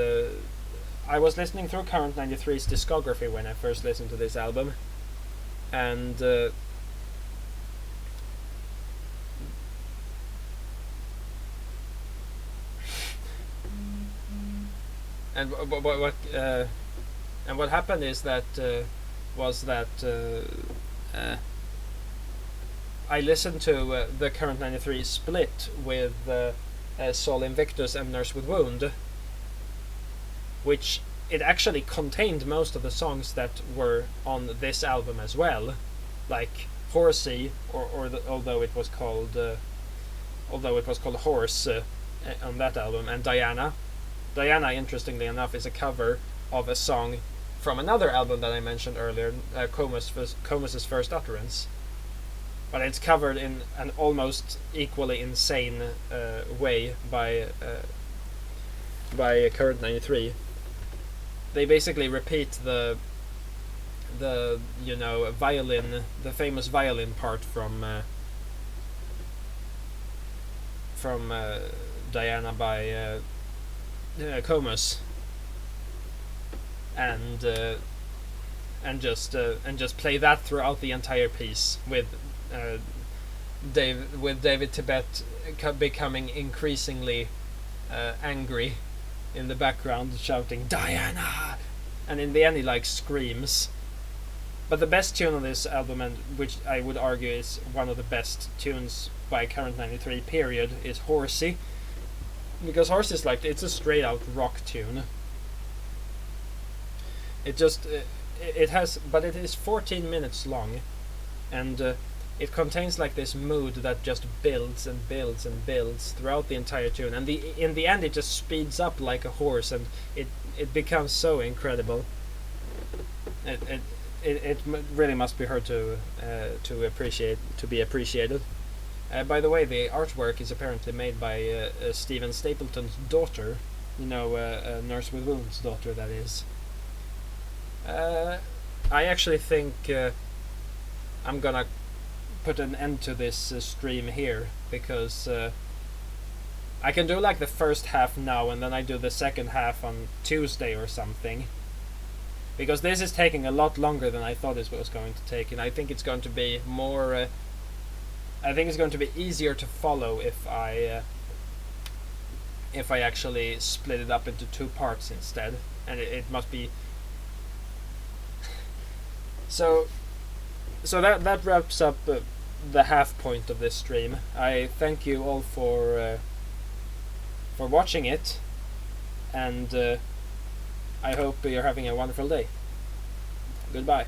I was listening through Current 93's discography when I first listened to this album, and what happened is that I listened to the Current 93 split with Sol Invictus and Nurse with Wound, which it actually contained most of the songs that were on this album as well, like Horsey, although it was called Horse on that album, and Diana. Diana, interestingly enough, is a cover of a song from another album that I mentioned earlier, Comus's First Utterance. But it's covered in an almost equally insane way by Current 93. They basically repeat the violin, the famous violin part from Diana by Comus, and just play that throughout the entire piece with David Tibet becoming increasingly angry in the background, shouting Diana, and in the end he like screams. But the best tune on this album, and which I would argue is one of the best tunes by Current 93 period, is Horsey, because Horsey is like, it's a straight out rock tune. It just it has, but it is 14 minutes long, and it contains like this mood that just builds and builds and builds throughout the entire tune, and in the end it just speeds up like a horse, and it becomes so incredible. It really must be heard to be appreciated. By the way, the artwork is apparently made by Stephen Stapleton's daughter, Nurse with Wounds' daughter, that is. I actually think I'm gonna put an end to this stream here, because I can do like the first half now, and then I do the second half on Tuesday or something, because this is taking a lot longer than I thought it was going to take, and I think it's going to be more I think it's going to be easier to follow if I actually split it up into 2 parts instead, and it must be so that wraps up the half point of this stream. I thank you all for watching it, and I hope you're having a wonderful day. Goodbye.